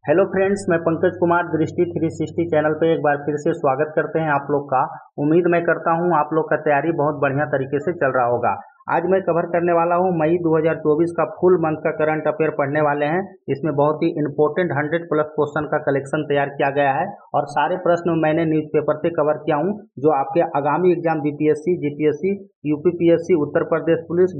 Hello friends, मैं पंकज कुमार दृष्टि 360 channel पे एक बार फिर से स्वागत करते हैं आप लोग का। उम्मीद मैं करता हूं आप लोग का तैयारी बहुत बढ़िया तरीके से चल रहा होगा। आज मैं कवर करने वाला हूं मई 2024 का फुल मंथ का करंट अफेयर पढ़ने वाले हैं। इसमें बहुत ही इंपॉर्टेंट 100 प्लस क्वेश्चन का कलेक्शन तैयार किया गया है और सारे प्रश्न मैंने न्यूज़पेपर से कवर किया हूं जो आपके आगामी exam BPSC, GPSC, UPPSC, Uttar Pradesh police,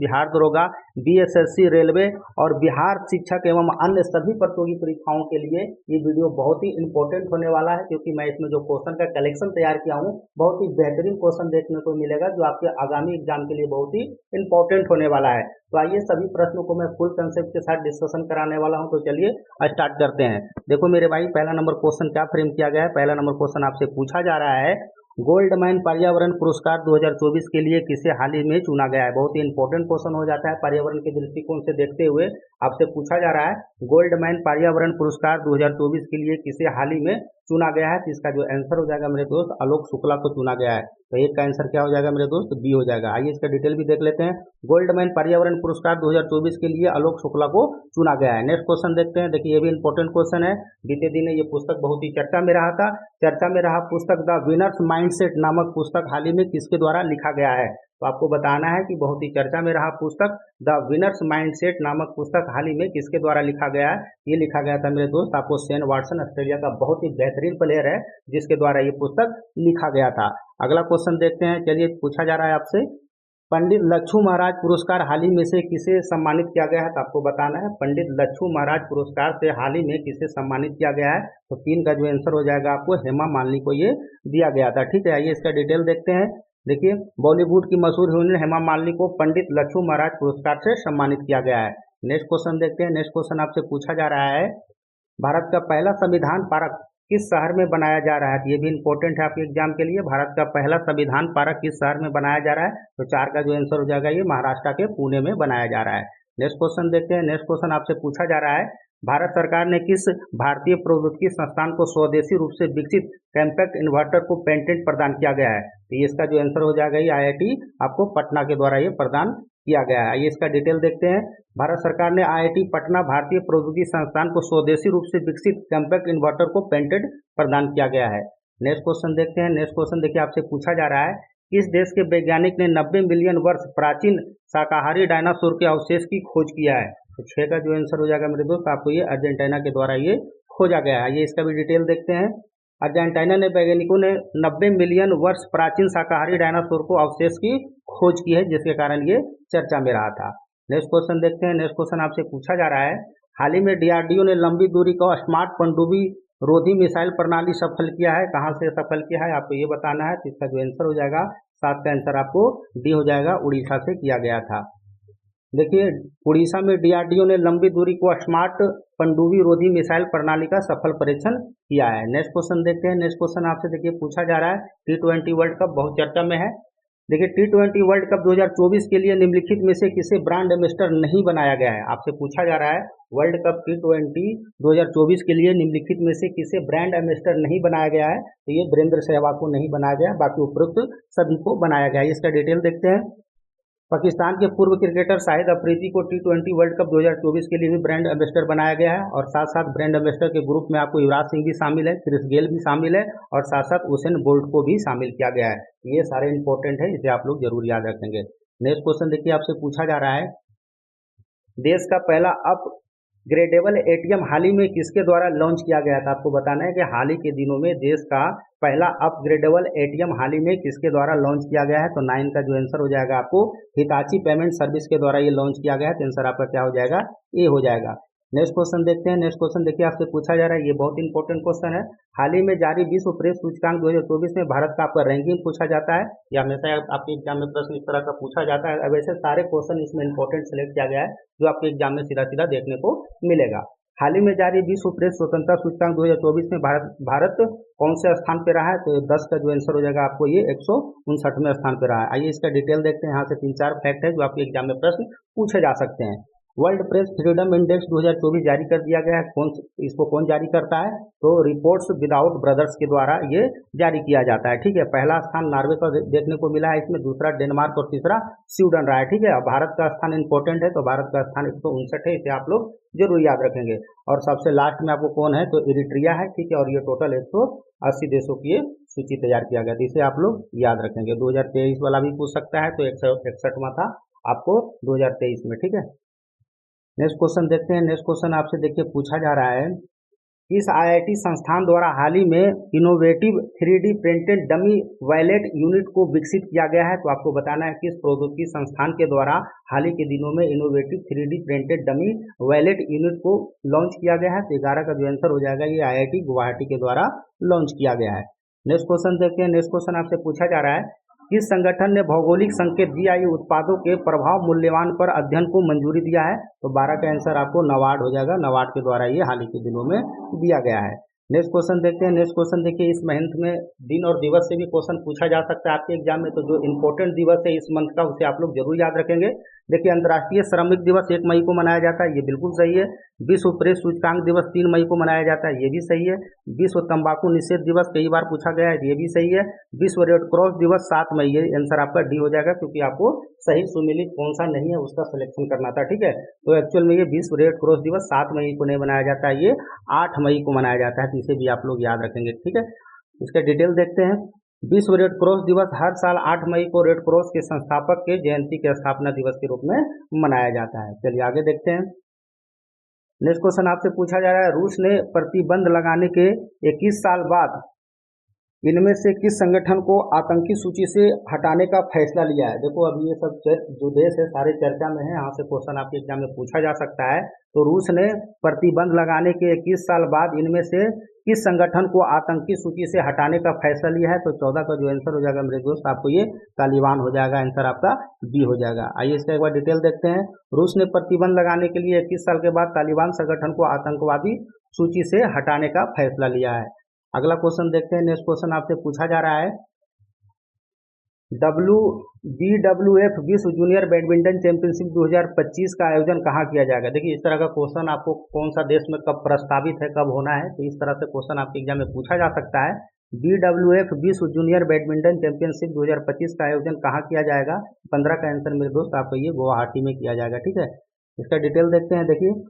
Bihar दरोगा, बीएसएससी, रेलवे और बिहार शिक्षक एवं अन्य सभी प्रतियोगी परीक्षाओं के लिए ये वीडियो बहुत ही इंपॉर्टेंट होने वाला है, क्योंकि मैं इसमें जो क्वेश्चन का कलेक्शन तैयार किया हूँ बहुत ही बेहतरीन क्वेश्चन देखने को मिलेगा जो आपके आगामी एग्जाम के लिए बहुत ही इंपॉर्टेंट होने वाला है। तो आइए सभी प्रश्नों को मैं फुल कंसेप्ट के साथ डिस्कशन कराने वाला हूं। तो चलिए स्टार्ट करते हैं। देखो मेरे भाई, पहला नंबर क्वेश्चन क्या फ्रेम किया गया है। पहला नंबर क्वेश्चन आपसे पूछा जा रहा है, गोल्डमैन पर्यावरण पुरस्कार 2024 के लिए किसे हाल ही में चुना गया है। बहुत ही इंपॉर्टेंट क्वेश्चन हो जाता है पर्यावरण के दृष्टिकोण से देखते हुए। आपसे पूछा जा रहा है गोल्डमैन पर्यावरण पुरस्कार 2024 के लिए किसे हाल ही में चुना गया है। तो इसका जो आंसर हो जाएगा मेरे दोस्त, आलोक शुक्ला को चुना गया है। तो एक का आंसर क्या हो जाएगा मेरे दोस्त, बी हो जाएगा। आइए इसका डिटेल भी देख लेते हैं। गोल्डमैन पर्यावरण पुरस्कार 2024 के लिए आलोक शुक्ला को चुना गया है। नेक्स्ट क्वेश्चन देखते हैं। देखिए ये भी इंपॉर्टेंट क्वेश्चन है। बीते दिन ये पुस्तक बहुत ही चर्चा में रहा था। चर्चा में रहा पुस्तक द विनर्स माइंडसेट नामक पुस्तक हाल ही में किसके द्वारा लिखा गया है। तो आपको बताना है कि बहुत ही चर्चा में रहा पुस्तक द विनर्स माइंडसेट नामक पुस्तक हाल ही में किसके द्वारा लिखा गया है। ये लिखा गया था मेरे दोस्त आपको शेन वाटसन, ऑस्ट्रेलिया का बहुत ही बेहतरीन प्लेयर है जिसके द्वारा ये पुस्तक लिखा गया था। अगला क्वेश्चन देखते हैं। चलिए पूछा जा रहा है आपसे, पंडित लच्छू महाराज पुरस्कार हाल ही में से किसे सम्मानित किया गया है। तो आपको बताना है पंडित लच्छू महाराज पुरस्कार से हाल ही में किसे सम्मानित किया गया है। तो 3 का जो आंसर हो जाएगा आपको हेमा मालिनी को ये दिया गया था। ठीक है, आइए इसका डिटेल देखते हैं। देखिए बॉलीवुड की मशहूर हीरोइन हेमा मालिनी को पंडित लच्छू महाराज पुरस्कार से सम्मानित किया गया है। नेक्स्ट क्वेश्चन देखते हैं। नेक्स्ट क्वेश्चन आपसे पूछा जा रहा है, भारत का पहला संविधान पार्क किस शहर में बनाया जा रहा है। ये भी इंपॉर्टेंट है आपके एग्जाम के लिए। भारत का पहला संविधान पार्क किस शहर में बनाया जा रहा है। तो 4 का जो आंसर हो जाएगा ये महाराष्ट्र के पुणे में बनाया जा रहा है। नेक्स्ट क्वेश्चन देखते हैं। नेक्स्ट क्वेश्चन आपसे पूछा जा रहा है, भारत सरकार ने किस भारतीय प्रौद्योगिकी संस्थान को स्वदेशी रूप से विकसित कॉम्पैक्ट इन्वर्टर को पेटेंट प्रदान किया गया है। तो इसका जो आंसर हो जाएगा ये आईआईटी आपको पटना के द्वारा ये प्रदान किया गया है। आइए इसका डिटेल देखते हैं। भारत सरकार ने आईआईटी पटना भारतीय प्रौद्योगिकी संस्थान को स्वदेशी रूप से विकसित कॉम्पैक्ट इन्वर्टर को पेटेंट प्रदान किया गया है। नेक्स्ट क्वेश्चन देखते हैं। नेक्स्ट क्वेश्चन देखिए आपसे पूछा जा रहा है, किस देश के वैज्ञानिक ने 90 मिलियन वर्ष प्राचीन शाकाहारी डायनासोर के अवशेष की खोज किया है। तो 6 का जो आंसर हो जाएगा मेरे दोस्त आपको ये अर्जेंटीना के द्वारा ये खोजा गया है। ये इसका भी डिटेल देखते हैं। अर्जेंटीना ने वैज्ञानिकों ने 90 मिलियन वर्ष प्राचीन शाकाहारी डायनासोर को अवशेष की खोज की है, जिसके कारण ये चर्चा में रहा था। नेक्स्ट क्वेश्चन देखते हैं। नेक्स्ट क्वेश्चन आपसे पूछा जा रहा है, हाल ही में डीआरडीओ ने लंबी दूरी का स्मार्ट पनडुब्बी रोधी मिसाइल प्रणाली सफल किया है। कहां से सफल किया है आपको ये बताना है। तो इसका जो आंसर हो जाएगा 7 का आंसर आपको डी हो जाएगा, उड़ीसा से किया गया था। देखिए उड़ीसा में डीआरडीओ ने लंबी दूरी को स्मार्ट पनडुब्बी रोधी मिसाइल प्रणाली का सफल परीक्षण किया है। नेक्स्ट क्वेश्चन देखते हैं। नेक्स्ट क्वेश्चन आपसे देखिए पूछा जा रहा है, टी20 वर्ल्ड कप बहुत चर्चा में है। देखिए टी20 वर्ल्ड कप 2024 के लिए निम्नलिखित में से किसे ब्रांड एम्बेसडर नहीं बनाया गया है। आपसे पूछा जा रहा है वर्ल्ड कप टी20 2024 के लिए निम्नलिखित में से किसे ब्रांड एम्बेसडर नहीं बनाया गया है। तो ये वीरेंद्र सहवाग को नहीं बनाया गया, बाकी उपरोक्त सभी को बनाया गया है। इसका डिटेल देखते हैं। पाकिस्तान के पूर्व क्रिकेटर शाहिद अफरीदी को टी20 वर्ल्ड कप 2024 के लिए भी ब्रांड एम्बेसडर बनाया गया है और साथ साथ ब्रांड एम्बेसडर के ग्रुप में आपको युवराज सिंह भी शामिल है, क्रिस गेल भी शामिल है और साथ साथ उसेन बोल्ट को भी शामिल किया गया है। ये सारे इंपॉर्टेंट है, इसे आप लोग जरूर याद रखेंगे। नेक्स्ट क्वेश्चन देखिए आपसे पूछा जा रहा है, देश का पहला अपग्रेडेबल एटीएम हाल ही में किसके द्वारा लॉन्च किया गया था। आपको बताना है कि हाल ही के दिनों में देश का पहला अपग्रेडेबल एटीएम हाल ही में किसके द्वारा लॉन्च किया गया है। तो 9 का जो आंसर हो जाएगा आपको हिताची पेमेंट सर्विस के द्वारा ये लॉन्च किया गया है। तो आंसर आपका क्या हो जाएगा, ए हो जाएगा। नेक्स्ट क्वेश्चन देखते हैं। नेक्स्ट क्वेश्चन देखिए आपसे पूछा जा रहा है, ये बहुत इंपॉर्टेंट क्वेश्चन है। हाल ही में जारी विश्व प्रेस सूचकांक 2024 में भारत का आपका रैंकिंग पूछा जाता है या हमेशा आपके एग्जाम में प्रश्न इस तरह का पूछा जाता है। अब ऐसे सारे क्वेश्चन इसमें इंपॉर्टेंट सेलेक्ट किया गया है जो आपके एग्जाम में सीधा सीधा देखने को मिलेगा। हाल ही में जारी विश्व प्रेस स्वतंत्रता सूचकांक 2024 में भारत कौन से स्थान पे रहा है। तो 10 का जो आंसर हो जाएगा आपको ये 159वें स्थान पे रहा है। आइए इसका डिटेल देखते हैं। यहाँ से 3-4 फैक्ट है जो आपके एग्जाम में प्रश्न पूछे जा सकते हैं। वर्ल्ड प्रेस फ्रीडम इंडेक्स 2024 जारी कर दिया गया है। इसको कौन जारी करता है? तो रिपोर्ट्स विदाउट ब्रदर्स के द्वारा ये जारी किया जाता है। ठीक है, पहला स्थान नॉर्वे का देखने को मिला है, इसमें दूसरा डेनमार्क और तीसरा स्वीडन रहा है। ठीक है, भारत का स्थान इंपॉर्टेंट है, तो भारत का स्थान 159 है, इसे आप लोग जरूर याद रखेंगे। और सबसे लास्ट में आपको कौन है? तो इरिट्रिया है। ठीक है, और ये टोटल 180 देशों की ये सूची तैयार किया गया, तो इसे आप लोग याद रखेंगे। 2023 वाला भी पूछ सकता है, तो 161वां था आपको 2023 में। ठीक है, नेक्स्ट क्वेश्चन देखते हैं। नेक्स्ट क्वेश्चन आपसे देखिए पूछा जा रहा है, इस आईआईटी संस्थान द्वारा हाल ही में innovative 3D printed dummy wallet unit को विकसित किया गया है। तो आपको बताना है किस प्रौद्योगिकी संस्थान के द्वारा हाल ही के दिनों में innovative 3D printed dummy wallet unit को लॉन्च किया गया है। तो 11 का जो आंसर हो जाएगा, ये आईआईटी गुवाहाटी के द्वारा लॉन्च किया गया है। नेक्स्ट क्वेश्चन देखते हैं। नेक्स्ट क्वेश्चन आपसे पूछा जा रहा है, किस संगठन ने भौगोलिक संकेत जीआई उत्पादों के प्रभाव मूल्यवान पर अध्ययन को मंजूरी दिया है? तो 12 का आंसर आपको नाबार्ड हो जाएगा। नाबार्ड के द्वारा ये हाल ही के दिनों में दिया गया है। नेक्स्ट क्वेश्चन देखते हैं। नेक्स्ट क्वेश्चन देखिए, इस मंथ में दिन और दिवस से भी क्वेश्चन पूछा जा सकता है आपके एग्जाम में, तो जो इंपॉर्टेंट दिवस है इस मंथ का उसे आप लोग जरूर याद रखेंगे। देखिए, अंतर्राष्ट्रीय श्रमिक दिवस 1 मई को मनाया जाता है, ये बिल्कुल सही है। विश्व प्रेस सूचकांक दिवस 3 मई को मनाया जाता है, ये भी सही है। विश्व तंबाकू निषेध दिवस कई बार पूछा गया है, ये भी सही है। विश्व रेड क्रॉस दिवस 7 मई, ये आंसर आपका डी हो जाएगा, क्योंकि आपको सही सुमिलित कौन सा नहीं है उसका सिलेक्शन करना था। ठीक है, तो एक्चुअल में ये विश्व रेड क्रॉस दिवस 7 मई को नहीं मनाया जाता है, ये 8 मई को मनाया जाता है, तो इसे भी आप लोग याद रखेंगे। ठीक है, इसका डिटेल देखते हैं। विश्व रेड क्रॉस दिवस हर साल 8 मई को रेड क्रॉस के संस्थापक के जयंती के स्थापना दिवस के रूप में मनाया जाता है। चलिए आगे देखते हैं। नेक्स्ट क्वेश्चन आपसे पूछा जा रहा है, रूस ने प्रतिबंध लगाने के 21 साल बाद इनमें से किस संगठन को आतंकी सूची से हटाने का फैसला लिया है? देखो, अभी ये सब जो देश है सारे चर्चा में है, यहाँ से क्वेश्चन आपके एग्जाम में पूछा जा सकता है। तो रूस ने प्रतिबंध लगाने के 21 साल बाद इनमें से किस संगठन को आतंकी सूची से हटाने का फैसला लिया है? तो 14 का जो आंसर हो जाएगा मेरे दोस्त, आपको ये तालिबान हो जाएगा, आंसर आपका बी हो जाएगा। आइए इसका एक बार डिटेल देखते हैं। रूस ने प्रतिबंध लगाने के लिए 21 साल के बाद तालिबान संगठन को आतंकवादी सूची से हटाने का फैसला लिया है। अगला क्वेश्चन देखते हैं। नेक्स्ट क्वेश्चन आपसे पूछा जा रहा है, BWF विश्व जूनियर बैडमिंटन चैंपियनशिप 2025 का आयोजन कहाँ किया जाएगा? देखिए, इस तरह का क्वेश्चन आपको कौन सा देश में कब प्रस्तावित है, कब होना है, तो इस तरह से क्वेश्चन आपके एग्जाम में पूछा जा सकता है। BWF विश्व जूनियर बैडमिंटन चैंपियनशिप 2025 का आयोजन कहाँ किया जाएगा? 15 का आंसर मेरे दोस्त आपको ये गुवाहाटी में किया जाएगा। ठीक है, इसका डिटेल देखते हैं। देखिए,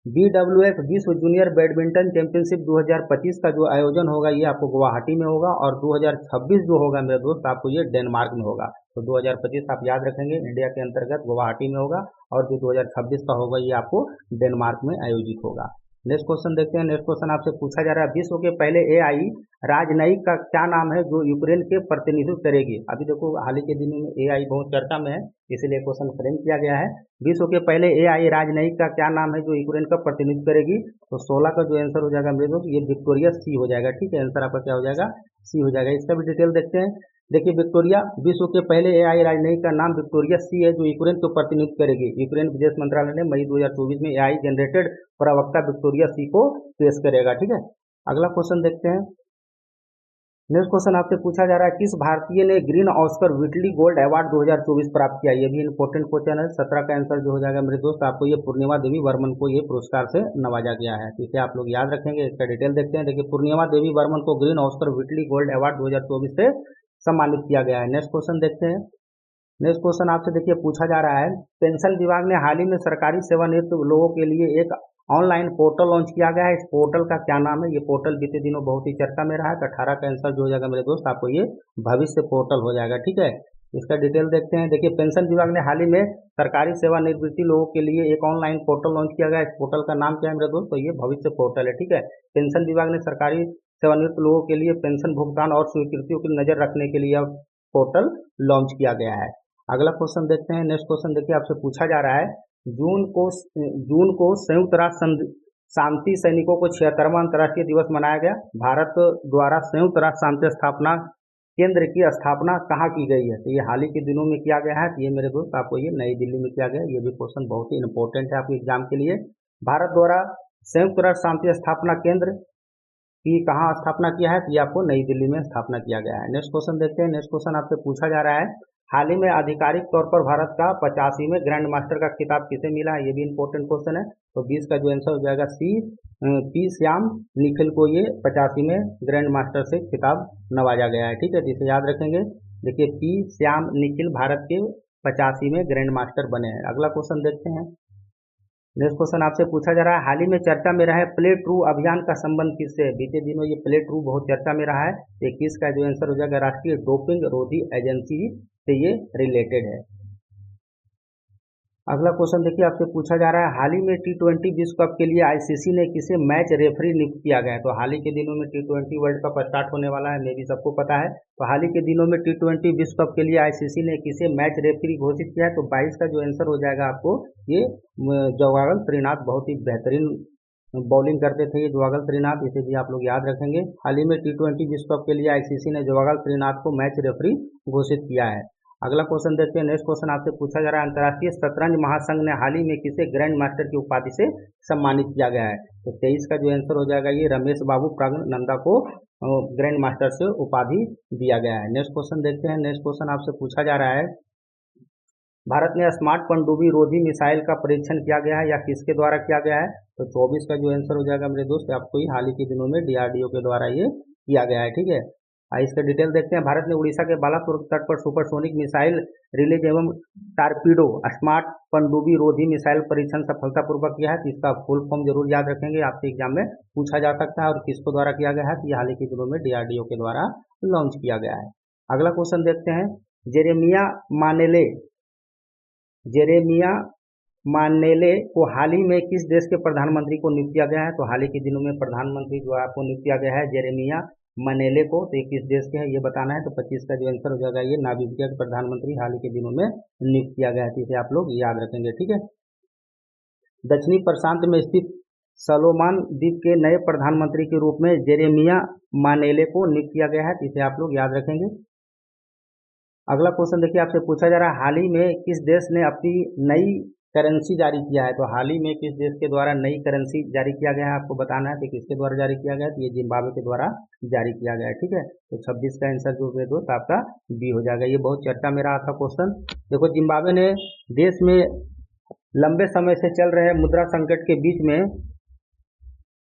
BWF विश्व जूनियर बैडमिंटन चैंपियनशिप 2025 का जो आयोजन होगा ये आपको गुवाहाटी में होगा, और 2026 जो होगा मेरे दोस्त आपको ये डेनमार्क में होगा। तो 2025 आप याद रखेंगे इंडिया के अंतर्गत गुवाहाटी में होगा, और जो 2026 का होगा ये आपको डेनमार्क में आयोजित होगा। नेक्स्ट क्वेश्चन देखते हैं। नेक्स्ट क्वेश्चन आपसे पूछा जा रहा है, विश्व के पहले AI राजनयिक का क्या नाम है जो यूक्रेन के प्रतिनिधित्व करेगी? अभी देखो, हाल ही के दिनों में AI बहुत चर्चा में है, इसीलिए क्वेश्चन फ्रेम किया गया है। विश्व के पहले AI राजनयिक का क्या नाम है जो यूक्रेन का प्रतिनिधित्व करेगी? तो 16 का जो आंसर हो जाएगा मेरे दोस्त, ये विक्टोरिया सी हो जाएगा। ठीक है, आंसर आपका क्या हो जाएगा? सी हो जाएगा। इसका भी डिटेल देखते हैं। देखिए, विक्टोरिया विश्व के पहले AI राजनयिक का नाम विक्टोरिया सी है, जो यूक्रेन को प्रतिनिधित्व करेगी। यूक्रेन विदेश मंत्रालय ने मई 2024 में AI जनरेटेड प्रवक्ता विक्टोरिया सी को पेश करेगा। ठीक है, अगला क्वेश्चन देखते हैं। नेक्स्ट क्वेश्चन आपसे पूछा जा रहा है, किस भारतीय ने green Oscar Whitley gold award 2024 प्राप्त किया? ये भी इंपॉर्टेंट क्वेश्चन है। 17 का आंसर जो हो जाएगा मेरे दोस्त, आपको ये पूर्णिमा देवी वर्मन को ये पुरस्कार से नवाजा गया है, तो इसे आप लोग याद रखेंगे। इसका डिटेल देखते हैं। देखिए, पूर्णिमा देवी वर्मन को green Oscar Whitley gold award 2024 से सम्मानित किया गया है। नेक्स्ट क्वेश्चन देखते हैं। नेक्स्ट क्वेश्चन आपसे देखिए पूछा जा रहा है, पेंशन विभाग ने हाल ही में सरकारी सेवानिवृत्त लोगों के लिए एक ऑनलाइन पोर्टल लॉन्च किया गया है। इस पोर्टल का क्या नाम है? ये पोर्टल बीते दिनों बहुत ही चर्चा में रहा है। 18 का आंसर जो हो जाएगा मेरे दोस्त, आपको ये भविष्य पोर्टल हो जाएगा। ठीक है, इसका डिटेल देखते हैं। देखिए, पेंशन विभाग ने हाल ही में सरकारी सेवानिवृत्ति लोगों के लिए एक ऑनलाइन पोर्टल लॉन्च किया गया है। इस पोर्टल का नाम क्या है मेरे दोस्त? तो ये भविष्य पोर्टल है। ठीक है, पेंशन विभाग ने सरकारी सेवानिवृत्त लोगों के लिए पेंशन भुगतान और स्वीकृतियों की नजर रखने के लिए पोर्टल लॉन्च किया गया है। अगला क्वेश्चन देखते हैं। नेक्स्ट क्वेश्चन देखिए, आपसे पूछा जा रहा है, जून को संयुक्त राष्ट्र शांति सैनिकों को 76वां अंतर्राष्ट्रीय दिवस मनाया गया। भारत द्वारा संयुक्त राष्ट्र शांति स्थापना केंद्र की स्थापना कहाँ की गई है? तो ये हाल ही के दिनों में किया गया है। तो ये मेरे दोस्त आपको ये नई दिल्ली में किया गया। ये भी क्वेश्चन बहुत ही इंपॉर्टेंट है आपके एग्जाम के लिए। भारत द्वारा संयुक्त राष्ट्र शांति स्थापना केंद्र की कहाँ स्थापना किया है? तो ये आपको नई दिल्ली में स्थापना किया गया है। नेक्स्ट क्वेश्चन देखते हैं। नेक्स्ट क्वेश्चन आपसे पूछा जा रहा है, हाल ही में आधिकारिक तौर पर भारत का 85वें ग्रैंड मास्टर का खिताब किसे मिला है, ये भी इंपॉर्टेंट क्वेश्चन है। तो 20 का जो आंसर हो जाएगा सी, पी श्याम निखिल को ये 85वें ग्रैंड मास्टर से खिताब नवाजा गया है। ठीक है, तो इसे याद रखेंगे। देखिए, पी श्याम निखिल भारत के 85वें ग्रैंड मास्टर बने हैं। अगला क्वेश्चन देखते हैं। नेक्स्ट क्वेश्चन आपसे पूछा जा रहा है, हाल ही में चर्चा में रहा है प्ले ट्रू अभियान का संबंध किससे है? बीते दिनों ये प्ले ट्रू बहुत चर्चा में रहा है। ये किसका जो आंसर हो जाएगा, राष्ट्रीय डोपिंग रोधी एजेंसी से ये रिलेटेड है। अगला क्वेश्चन देखिए, आपसे पूछा जा रहा है, हाल ही में T20 विश्व कप के लिए आईसीसी ने किसे मैच रेफरी नियुक्त किया गया है? तो हाल ही के दिनों में T20 वर्ल्ड कप स्टार्ट होने वाला है, मे भी सबको पता है। तो हाल ही के दिनों में T20 विश्व कप के लिए आईसीसी ने किसे मैच रेफरी घोषित किया है? तो 22 का जो आंसर हो जाएगा आपको ये जवागल श्रीनाथ, बहुत ही बेहतरीन बॉलिंग करते थे ये जवागल श्रीनाथ, इसे भी आप लोग याद रखेंगे। हाल ही में T20 विश्व कप के लिए आईसीसी ने जवागल श्रीनाथ को मैच रेफरी घोषित किया है। अगला क्वेश्चन देखते हैं। नेक्स्ट क्वेश्चन आपसे पूछा जा रहा है, अंतर्राष्ट्रीय शतरंज महासंघ ने हाल ही में किसे ग्रैंड मास्टर की उपाधि से सम्मानित किया गया है? तो 23 का जो आंसर हो जाएगा ये रमेश बाबू प्रज्ञानंदा को ग्रैंड मास्टर से उपाधि दिया गया है। नेक्स्ट क्वेश्चन देखते हैं। नेक्स्ट क्वेश्चन आपसे पूछा जा रहा है, भारत में स्मार्ट पनडुब्बी रोधी मिसाइल का परीक्षण किया गया है या किसके द्वारा किया गया है? तो 24 का जो आंसर हो जाएगा मेरे दोस्त, आपको ही हाल ही के दिनों में DRDO के द्वारा ये किया गया है। ठीक है, इसका डिटेल देखते हैं। भारत ने उड़ीसा के बालासोर तट पर सुपरसोनिक मिसाइल रिलेज एवं टारपीडो स्मार्ट पनडुब्बी रोधी मिसाइल परीक्षण सफलतापूर्वक किया है। तो इसका फुल फॉर्म जरूर याद रखेंगे, आपसे एग्जाम में पूछा जा सकता है। और किसको द्वारा किया गया है? तो ये हाल ही के दिनों में DRDO के द्वारा लॉन्च किया गया है। अगला क्वेश्चन देखते हैं। जेरेमिया मानेले को हाल ही में किस देश के प्रधानमंत्री को नियुक्त किया गया है? तो हाल ही के दिनों में प्रधानमंत्री जो है आपको नियुक्त किया गया है जेरेमिया मनेले को। तो ये किस देश के हैं ये बताना है। तो 25 का जो आंसर हो जाएगा ये नामीबिया के प्रधानमंत्री हाल ही के दिनों में नियुक्त किया गया है। इसे आप लोग याद रखेंगे। ठीक है, दक्षिणी प्रशांत में स्थित सोलोमन द्वीप के नए प्रधानमंत्री के रूप में जेरेमिया मानेले को नियुक्त किया गया है। इसे आप लोग याद रखेंगे। अगला क्वेश्चन देखिए, आपसे पूछा जा रहा है, हाल ही में किस देश ने अपनी नई करेंसी जारी किया है? तो हाल ही में किस देश के द्वारा नई करेंसी जारी किया गया है आपको बताना है। तो किसके द्वारा जारी किया गया है? तो ये जिम्बाब्वे के द्वारा जारी किया गया है। ठीक है, तो 26 का आंसर जो है दोस्त आपका बी हो जाएगा। ये बहुत चर्चा में रहा था क्वेश्चन। देखो, जिम्बाब्वे ने देश में लंबे समय से चल रहे मुद्रा संकट के बीच में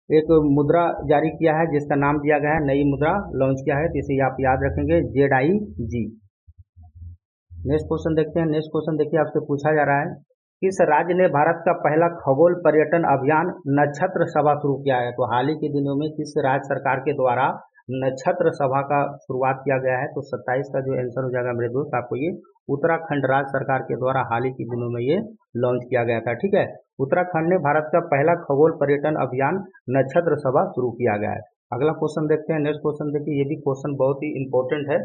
एक मुद्रा जारी किया है जिसका नाम दिया गया है, नई मुद्रा लॉन्च किया है। तो इसे आप याद रखेंगे, ZIG। नेक्स्ट क्वेश्चन देखते हैं। नेक्स्ट क्वेश्चन देखिए, आपसे पूछा जा रहा है, किस राज्य ने भारत का पहला खगोल पर्यटन अभियान नक्षत्र सभा शुरू किया है? तो हाल ही के दिनों में किस राज्य सरकार के द्वारा नक्षत्र सभा का शुरुआत किया गया है? तो 27 का जो आंसर हो जाएगा मेरे दोस्त, आपको ये उत्तराखंड राज्य सरकार के द्वारा हाल ही के दिनों में ये लॉन्च किया गया था। ठीक है, उत्तराखंड ने भारत का पहला खगोल पर्यटन अभियान नक्षत्र सभा शुरू किया गया है। अगला क्वेश्चन देखते हैं। नेक्स्ट क्वेश्चन देखिए, ये भी क्वेश्चन बहुत ही इंपॉर्टेंट है।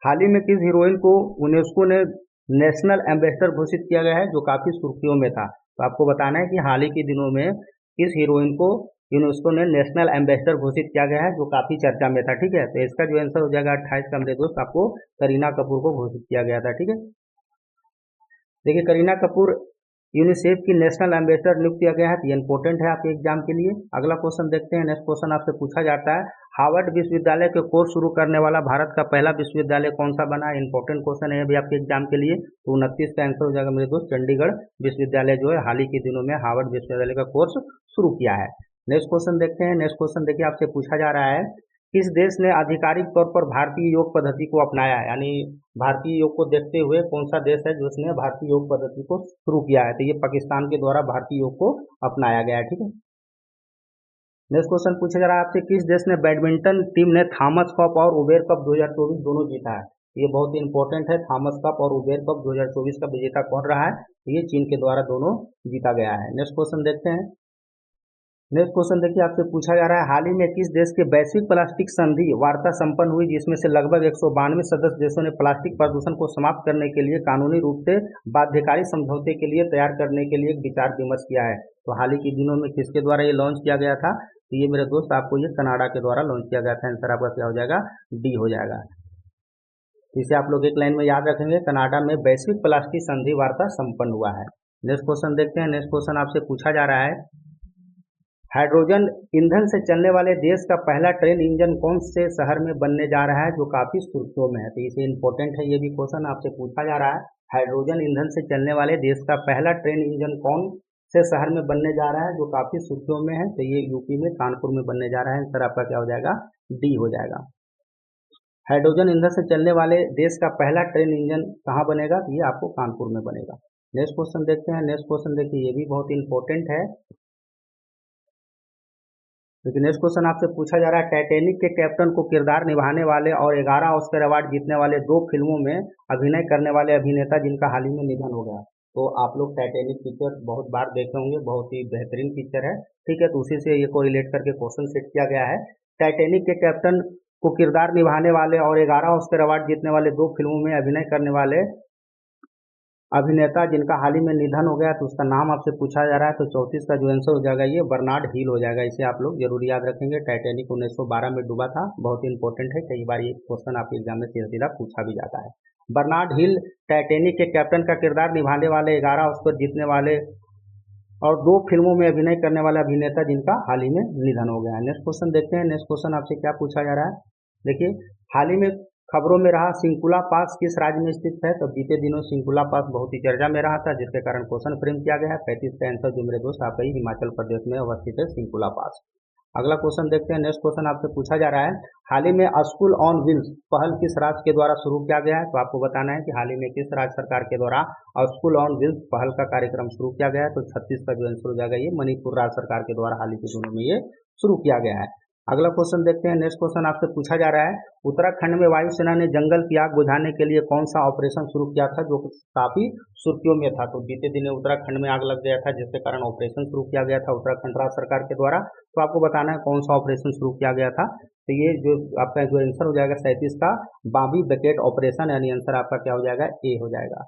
हाल ही में किस हीरोइन को यूनेस्को ने नेशनल एम्बेसडर घोषित किया गया है, जो काफी सुर्खियों में था? तो आपको बताना है कि हाल ही के दिनों में किस हीरोइन को यूनेस्को ने नेशनल एम्बेसडर घोषित किया गया है, जो काफी चर्चा में था। ठीक है, तो इसका जो आंसर हो जाएगा 28 का मेरे दोस्त, आपको करीना कपूर को घोषित किया गया था। ठीक है, देखिए, करीना कपूर यूनिसेफ की नेशनल एम्बेसडर नियुक्त किया गया है। ये इंपॉर्टेंट है आपके एग्जाम के लिए। अगला क्वेश्चन देखते हैं। नेक्स्ट क्वेश्चन आपसे पूछा जाता है, हार्वर्ड विश्वविद्यालय के कोर्स शुरू करने वाला भारत का पहला विश्वविद्यालय कौन सा बना है? इंपॉर्टेंट क्वेश्चन है अभी आपके एग्जाम के लिए। तो 29 का आंसर हो जाएगा मेरे दोस्त, चंडीगढ़ विश्वविद्यालय जो है हाल ही के दिनों में हार्वर्ड विश्वविद्यालय का कोर्स शुरू किया है। नेक्स्ट क्वेश्चन देखते हैं। नेक्स्ट क्वेश्चन देखिए, आपसे पूछा जा रहा है, किस देश ने आधिकारिक तौर पर भारतीय योग पद्धति को अपनाया है? यानी भारतीय योग को देखते हुए कौन सा देश है जिसने भारतीय योग पद्धति को शुरू किया है? तो ये पाकिस्तान के द्वारा भारतीय योग को अपनाया गया है। ठीक है, नेक्स्ट क्वेश्चन पूछा जा रहा है आपसे, किस देश ने बैडमिंटन टीम ने थॉमस कप और उबेर कप 2024 दोनों जीता है? ये बहुत ही इंपॉर्टेंट है। थॉमस कप और उबेर कप 2024 का विजेता कौन रहा है? ये चीन के द्वारा दोनों जीता गया है। नेक्स्ट क्वेश्चन देखते हैं। नेक्स्ट क्वेश्चन देखिए, आपसे पूछा जा रहा है, हाल ही में किस देश के वैश्विक प्लास्टिक संधि वार्ता संपन्न हुई, जिसमें से लगभग 192 सदस्य देशों ने प्लास्टिक प्रदूषण को समाप्त करने के लिए कानूनी रूप से बाध्यकारी समझौते के लिए तैयार करने के लिए विचार विमर्श किया है? तो हाल ही के दिनों में किसके द्वारा ये लॉन्च किया गया था? तो ये मेरे दोस्त आपको ये कनाडा के द्वारा लॉन्च किया गया था। आंसर आपका क्या हो जाएगा? डी हो जाएगा। इसे आप लोग एक लाइन में याद रखेंगे, कनाडा में वैश्विक प्लास्टिक संधि वार्ता संपन्न हुआ है। नेक्स्ट क्वेश्चन देखते हैं। नेक्स्ट क्वेश्चन आपसे पूछा जा रहा है, हाइड्रोजन ईंधन से चलने वाले देश का पहला ट्रेन इंजन कौन से शहर में बनने जा रहा है, जो काफी सुर्खियों में है। तो इसे इंपॉर्टेंट है, ये भी क्वेश्चन आपसे पूछा जा रहा है। हाइड्रोजन ईंधन से चलने वाले देश का पहला ट्रेन इंजन कौन से शहर में बनने जा रहा है, जो काफी सुर्खियों में है। तो ये यूपी में कानपुर में बनने जा रहा है। आंसर आपका क्या हो जाएगा, डी हो जाएगा। हाइड्रोजन ईंधन से चलने वाले देश का पहला ट्रेन इंजन कहाँ बनेगा, ये आपको कानपुर में बनेगा। नेक्स्ट क्वेश्चन देखते हैं। नेक्स्ट क्वेश्चन देखिए, ये भी बहुत इंपॉर्टेंट है। लेकिन नेक्स्ट क्वेश्चन आपसे पूछा जा रहा है, टाइटैनिक के कैप्टन को किरदार निभाने वाले और 11 ऑस्कर अवार्ड जीतने वाले 2 फिल्मों में अभिनय करने वाले अभिनेता जिनका हाल ही में निधन हो गया। तो आप लोग टाइटैनिक पिक्चर बहुत बार देखे होंगे, बहुत ही बेहतरीन पिक्चर है, ठीक है। तो उसी से ये को रिलेट करके क्वेश्चन सेट किया गया है। टाइटैनिक के कैप्टन को किरदार निभाने वाले और 11 ऑस्कर अवार्ड जीतने वाले 2 फिल्मों में अभिनय करने वाले अभिनेता जिनका हाल ही में निधन हो गया, तो उसका नाम आपसे पूछा जा रहा है। तो 34 का जो आंसर हो जाएगा ये बर्नार्ड हिल हो जाएगा। इसे आप लोग जरूर याद रखेंगे। टाइटैनिक 1912 में डूबा था, बहुत ही इंपॉर्टेंट है। कई बार ये क्वेश्चन आपके एग्जाम में सीधा सीधा पूछा भी जाता है। बर्नार्ड हिल टाइटैनिक के कैप्टन का किरदार निभाने वाले, 11 ऑस्कर जीतने वाले और 2 फिल्मों में अभिनय करने वाला अभिनेता जिनका हाल ही में निधन हो गया है। नेक्स्ट क्वेश्चन देखते हैं। नेक्स्ट क्वेश्चन आपसे क्या पूछा जा रहा है, देखिए, हाल ही में खबरों में रहा सिंकुला पास किस राज्य में स्थित है। तो बीते दिनों सिंकुला पास बहुत ही चर्चा में रहा था, जिसके कारण क्वेश्चन फ्रेम किया गया है। 35 का आंसर जो मेरे दोस्त आपका ही हिमाचल प्रदेश में अवस्थित है सिंकुला पास। अगला क्वेश्चन देखते हैं। नेक्स्ट क्वेश्चन आपसे पूछा जा रहा है, हाल ही में स्कूल ऑन व्हील्स पहल किस राज्य के द्वारा शुरू किया गया है। तो आपको बताना है कि हाल ही में किस राज्य सरकार के द्वारा स्कूल ऑन व्हील्स पहल का कार्यक्रम शुरू किया गया है। तो 36 का जो आंसर हो जाएगा ये मणिपुर राज्य सरकार के द्वारा हाल ही के दिनों में ये शुरू किया गया है। अगला क्वेश्चन देखते हैं। नेक्स्ट क्वेश्चन आपसे पूछा जा रहा है, उत्तराखंड में वायुसेना ने जंगल की आग बुझाने के लिए कौन सा ऑपरेशन शुरू किया था, जो काफी सुर्खियों में था। तो बीते दिनों उत्तराखंड में आग लग गया था, जिसके कारण ऑपरेशन शुरू किया गया था उत्तराखंड राज्य सरकार के द्वारा। तो आपको बताना है कौन सा ऑपरेशन शुरू किया गया था। तो ये जो आपका जो आंसर हो जाएगा 37 का बाबी बकेट ऑपरेशन, यानी आंसर आपका क्या हो जाएगा, ए हो जाएगा।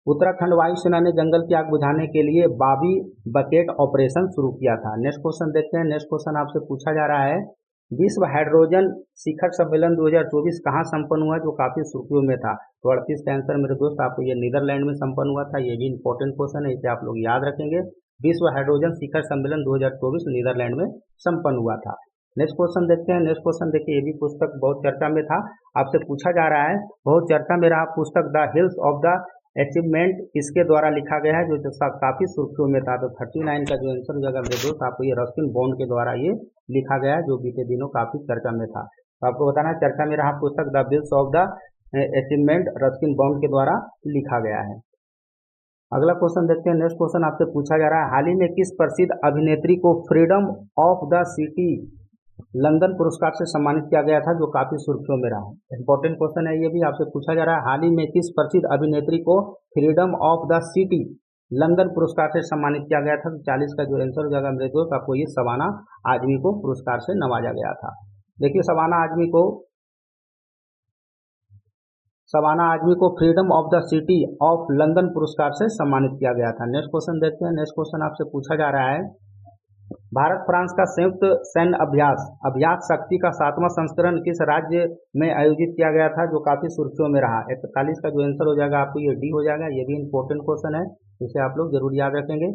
उत्तराखंड वायुसेना ने जंगल की आग बुझाने के लिए बाबी बकेट ऑपरेशन शुरू किया था। नेक्स्ट क्वेश्चन देखते हैं। नेक्स्ट क्वेश्चन आपसे पूछा जा रहा है, विश्व हाइड्रोजन शिखर सम्मेलन 2024 कहाँ संपन्न हुआ, जो काफी सुर्खियों में था। तो 38 का आंसर मेरे दोस्त आपको ये नीदरलैंड में संपन्न हुआ था। ये भी इंपॉर्टेंट क्वेश्चन है, इसे आप लोग याद रखेंगे। विश्व हाइड्रोजन शिखर सम्मेलन 2024 नीदरलैंड में संपन्न हुआ था। नेक्स्ट क्वेश्चन देखते हैं। नेक्स्ट क्वेश्चन देखिए, ये भी पुस्तक बहुत चर्चा में था, आपसे पूछा जा रहा है, बहुत चर्चा में रहा पुस्तक the hills of the achievement इसके द्वारा लिखा गया है, जो काफी सुर्खियों में था। तो 39 का जो आंसर हो जाएगा मेरे दोस्त आपको ये रस्किन बॉन्ड के द्वारा ये लिखा गया है, जो बीते दिनों काफी चर्चा में था। तो आपको बताना है चर्चा में रहा पुस्तक the hills of the achievement Ruskin bond के द्वारा लिखा गया है। अगला क्वेश्चन देखते हैं। नेक्स्ट क्वेश्चन आपसे पूछा जा रहा है, हाल ही में किस प्रसिद्ध अभिनेत्री को freedom of the city London पुरस्कार से सम्मानित किया गया था, जो काफी सुर्खियों में रहा। इंपॉर्टेंट क्वेश्चन है, ये भी आपसे पूछा जा रहा है, हाल ही में किस प्रसिद्ध अभिनेत्री को freedom of the city London पुरस्कार से सम्मानित किया गया था। तो 40 का जो आंसर हो जाएगा मेरे दोस्त आपको ये शबाना आजमी को पुरस्कार से नवाजा गया था। देखिए, शबाना आजमी को freedom of the city of London पुरस्कार से सम्मानित किया गया था। नेक्स्ट क्वेश्चन देखते हैं। नेक्स्ट क्वेश्चन आपसे पूछा जा रहा है, भारत फ्रांस का संयुक्त सैन्य अभ्यास शक्ति का 7वां संस्करण किस राज्य में आयोजित किया गया था, जो काफी सुर्खियों में रहा। 41 का जो आंसर हो जाएगा आपको ये डी हो जाएगा। ये भी इंपॉर्टेंट क्वेश्चन है, इसे आप लोग जरूर याद रखेंगे।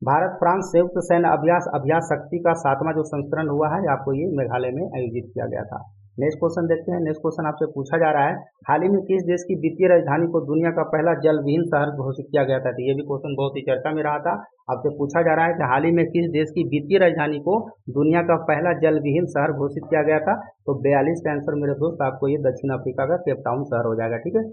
भारत फ्रांस संयुक्त सैन्य अभ्यास शक्ति का 7वां जो संस्करण हुआ है, आपको ये मेघालय में आयोजित किया गया था। नेक्स्ट क्वेश्चन देखते हैं। नेक्स्ट क्वेश्चन आपसे पूछा जा रहा है, हाल ही में किस देश की वित्तीय राजधानी को दुनिया का पहला जल विहीन शहर घोषित किया गया था। तो ये भी क्वेश्चन बहुत ही चर्चा में रहा था। आपसे पूछा जा रहा है कि हाल ही में किस देश की वित्तीय राजधानी को दुनिया का पहला जल विहीन शहर घोषित किया गया था। तो 42 का आंसर मेरे दोस्त आपको ये दक्षिण अफ्रीका का केप टाउन शहर हो जाएगा, ठीक है।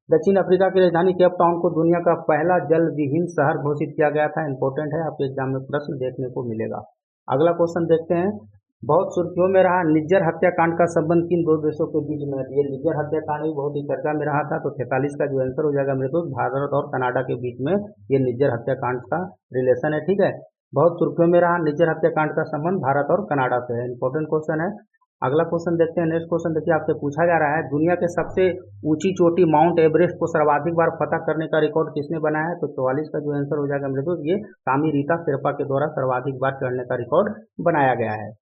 दक्षिण अफ्रीका की राजधानी केप टाउन को दुनिया का पहला जल विहीन शहर घोषित किया गया था। इंपॉर्टेंट है, आपके एग्जाम में प्रश्न देखने को मिलेगा। अगला क्वेश्चन देखते हैं। बहुत सुर्खियों में रहा निज्जर हत्याकांड का संबंध किन 2 देशों के बीच में है। ये निज्जर हत्याकांड भी बहुत ही चर्चा में रहा था। तो 43 का जो आंसर हो जाएगा मेरे दोस्त भारत और कनाडा के बीच में ये निज्जर हत्याकांड का रिलेशन है, ठीक है। बहुत सुर्खियों में रहा निज्जर हत्याकांड का संबंध भारत और कनाडा से है। इंपॉर्टेंट क्वेश्चन है। अगला क्वेश्चन देखते हैं। नेक्स्ट क्वेश्चन देखिए, आपसे पूछा जा रहा है, दुनिया के सबसे ऊंची चोटी माउंट एवरेस्ट को सर्वाधिक बार फतह करने का रिकॉर्ड किसने बनाया है। तो 44 का जो आंसर हो जाएगा मेरे दोस्त ये कामी रीता शेरपा के द्वारा सर्वाधिक बार चढ़ने का रिकॉर्ड बनाया गया है।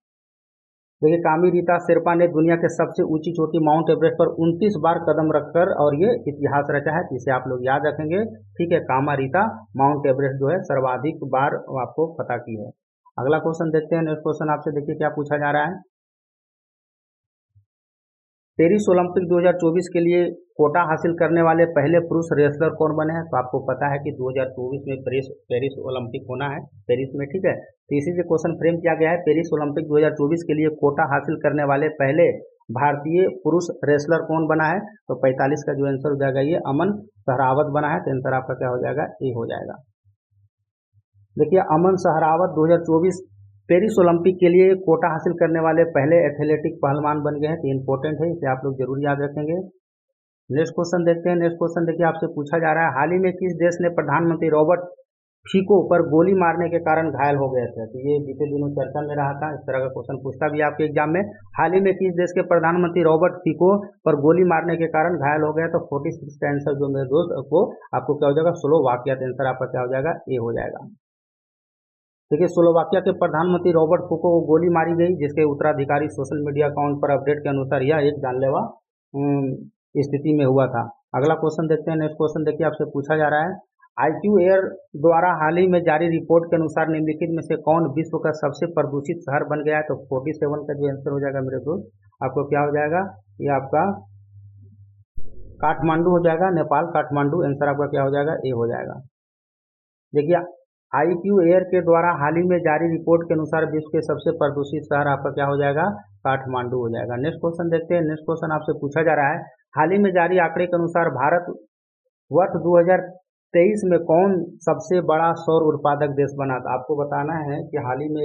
देखिए, कामी रीता शेरपा ने दुनिया के सबसे ऊंची चोटी माउंट एवरेस्ट पर 29 बार कदम रखकर और ये इतिहास रचा है, तो इसे आप लोग याद रखेंगे। ठीक है, कामा रीता माउंट एवरेस्ट जो है सर्वाधिक बार आपको पता की है। अगला क्वेश्चन देखते हैं। नेक्स्ट क्वेश्चन आपसे देखिए क्या पूछा जा रहा है। पेरिस ओलंपिक 2024 के लिए कोटा हासिल करने वाले पहले पुरुष रेसलर कौन बने हैं? तो आपको पता है कि 2024 में पेरिस ओलंपिक होना है पेरिस में। ठीक है, तो इसी से क्वेश्चन फ्रेम किया गया है। पेरिस ओलंपिक 2024 के लिए कोटा हासिल करने वाले पहले भारतीय पुरुष रेसलर कौन बना है? तो 45 का जो आंसर हो जाएगा ये अमन सहरावत बना है। तो आंसर आपका क्या हो जाएगा? ए हो जाएगा। देखिए, अमन सहरावत 2024 पेरिस ओलंपिक के लिए कोटा हासिल करने वाले पहले एथलेटिक पहलवान बन गए हैं। तो इंपॉर्टेंट है, इसे आप लोग जरूर याद रखेंगे। नेक्स्ट क्वेश्चन देखते हैं। नेक्स्ट क्वेश्चन देखिए आपसे पूछा जा रहा है, हाल ही में किस देश ने प्रधानमंत्री रॉबर्ट फीको पर गोली मारने के कारण घायल हो गए थे? तो ये बीते दिनों चर्चा में रहा था। इस तरह का क्वेश्चन पूछता भी आपके एग्जाम में। हाल ही में किस देश के प्रधानमंत्री रॉबर्ट फीको पर गोली मारने के कारण घायल हो गया? तो 46 का आंसर जो मेरे दोस्त को आपको क्या हो जाएगा? स्लोवाकिया। आंसर आपका क्या हो जाएगा? ए हो जाएगा। देखिए, स्लोवाकिया के प्रधानमंत्री रॉबर्ट फुको को गोली मारी गई, जिसके उत्तराधिकारी सोशल मीडिया अकाउंट पर अपडेट के अनुसार यह एक जानलेवा स्थिति में हुआ था। अगला क्वेश्चन देखते हैं। नेक्स्ट क्वेश्चन देखिए आपसे पूछा जा रहा है, IQ एयर द्वारा हाल ही में जारी रिपोर्ट के अनुसार निम्नलिखित में से कौन विश्व का सबसे प्रदूषित शहर बन गया है? तो 47 का जो आंसर हो जाएगा मेरे दोस्त, आपको क्या हो जाएगा? ये आपका काठमांडू हो जाएगा, नेपाल काठमांडू। आंसर आपका क्या हो जाएगा? ए हो जाएगा। देखिए, IQ एयर के द्वारा हाल ही में जारी रिपोर्ट के अनुसार विश्व के सबसे प्रदूषित शहर आपका क्या हो जाएगा? काठमांडू हो जाएगा। नेक्स्ट क्वेश्चन देखते हैं। नेक्स्ट क्वेश्चन आपसे पूछा जा रहा है, हाल ही में जारी आंकड़े के अनुसार भारत वर्ष 2023 में कौन सबसे बड़ा सौर उत्पादक देश बना था? आपको बताना है कि हाल ही में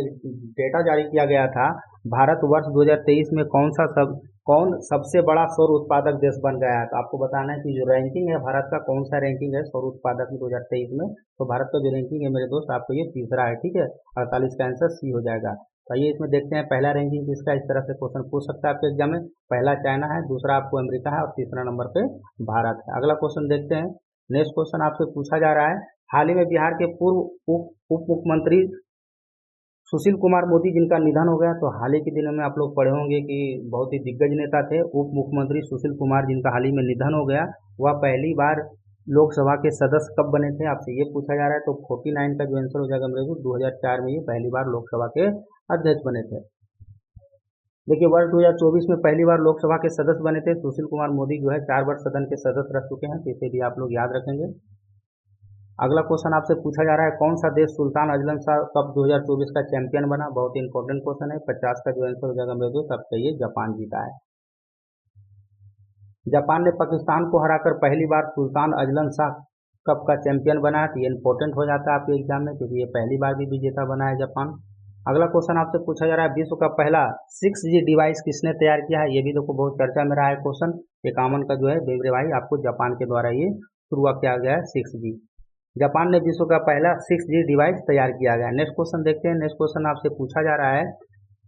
डेटा जारी किया गया था, भारत वर्ष 2023 में कौन सबसे बड़ा सौर उत्पादक देश बन गया है? तो आपको बताना है कि जो रैंकिंग है भारत का, कौन सा रैंकिंग है सौर उत्पादक में 2023 में। तो भारत का जो रैंकिंग है मेरे दोस्त, आपको ये तीसरा है। ठीक है, 48 का आंसर सी हो जाएगा। तो आइए इसमें देखते हैं पहला रैंकिंग किसका। इस तरह से क्वेश्चन पूछ सकता है आपके एग्जाम में। पहला चाइना है, दूसरा आपको अमेरिका है और तीसरा नंबर पे भारत है। अगला क्वेश्चन देखते हैं। नेक्स्ट क्वेश्चन आपसे पूछा जा रहा है, हाल ही में बिहार के पूर्व उप मुख्यमंत्री सुशील कुमार मोदी जिनका निधन हो गया। तो हाल ही के दिनों में आप लोग पढ़े होंगे कि बहुत ही दिग्गज नेता थे उप मुख्यमंत्री सुशील कुमार, जिनका हाल ही में निधन हो गया। वह पहली बार लोकसभा के सदस्य कब बने थे? आपसे ये पूछा जा रहा है। तो 49 का जो आंसर हो जाएगा मेरे को, 2004 में ये पहली बार लोकसभा के अध्यक्ष बने थे। देखिए, वर्ष 2024 में पहली बार लोकसभा के सदस्य बने थे सुशील कुमार मोदी, जो है 4 वर्ष सदन के सदस्य रह चुके हैं। तो इसे भी आप लोग याद रखेंगे। अगला क्वेश्चन आपसे पूछा जा रहा है, कौन सा देश सुल्तान अजलन शाह कप 2024 का चैंपियन बना? बहुत ही इंपॉर्टेंट क्वेश्चन है। 50 का जो आंसर हो जाएगा मेरे दोस्त, आपका ये जापान जीता है। जापान ने पाकिस्तान को हराकर पहली बार सुल्तान अजलन शाह कप का चैंपियन बना है। तो ये इंपॉर्टेंट हो जाता है आपके एग्जाम में, क्योंकि ये पहली बार भी विजेता बना है जापान। अगला क्वेश्चन आपसे पूछा जा रहा है, विश्व का पहला 6G डिवाइस किसने तैयार किया है? ये भी देखो बहुत चर्चा में रहा है क्वेश्चन। ये कॉमन का जो है मेरे भाई, आपको जापान के द्वारा ये शुरुआत किया गया है 6G। जापान ने विश्व का पहला 6G डिवाइस तैयार किया गया। नेक्स्ट क्वेश्चन देखते हैं। नेक्स्ट क्वेश्चन आपसे पूछा जा रहा है,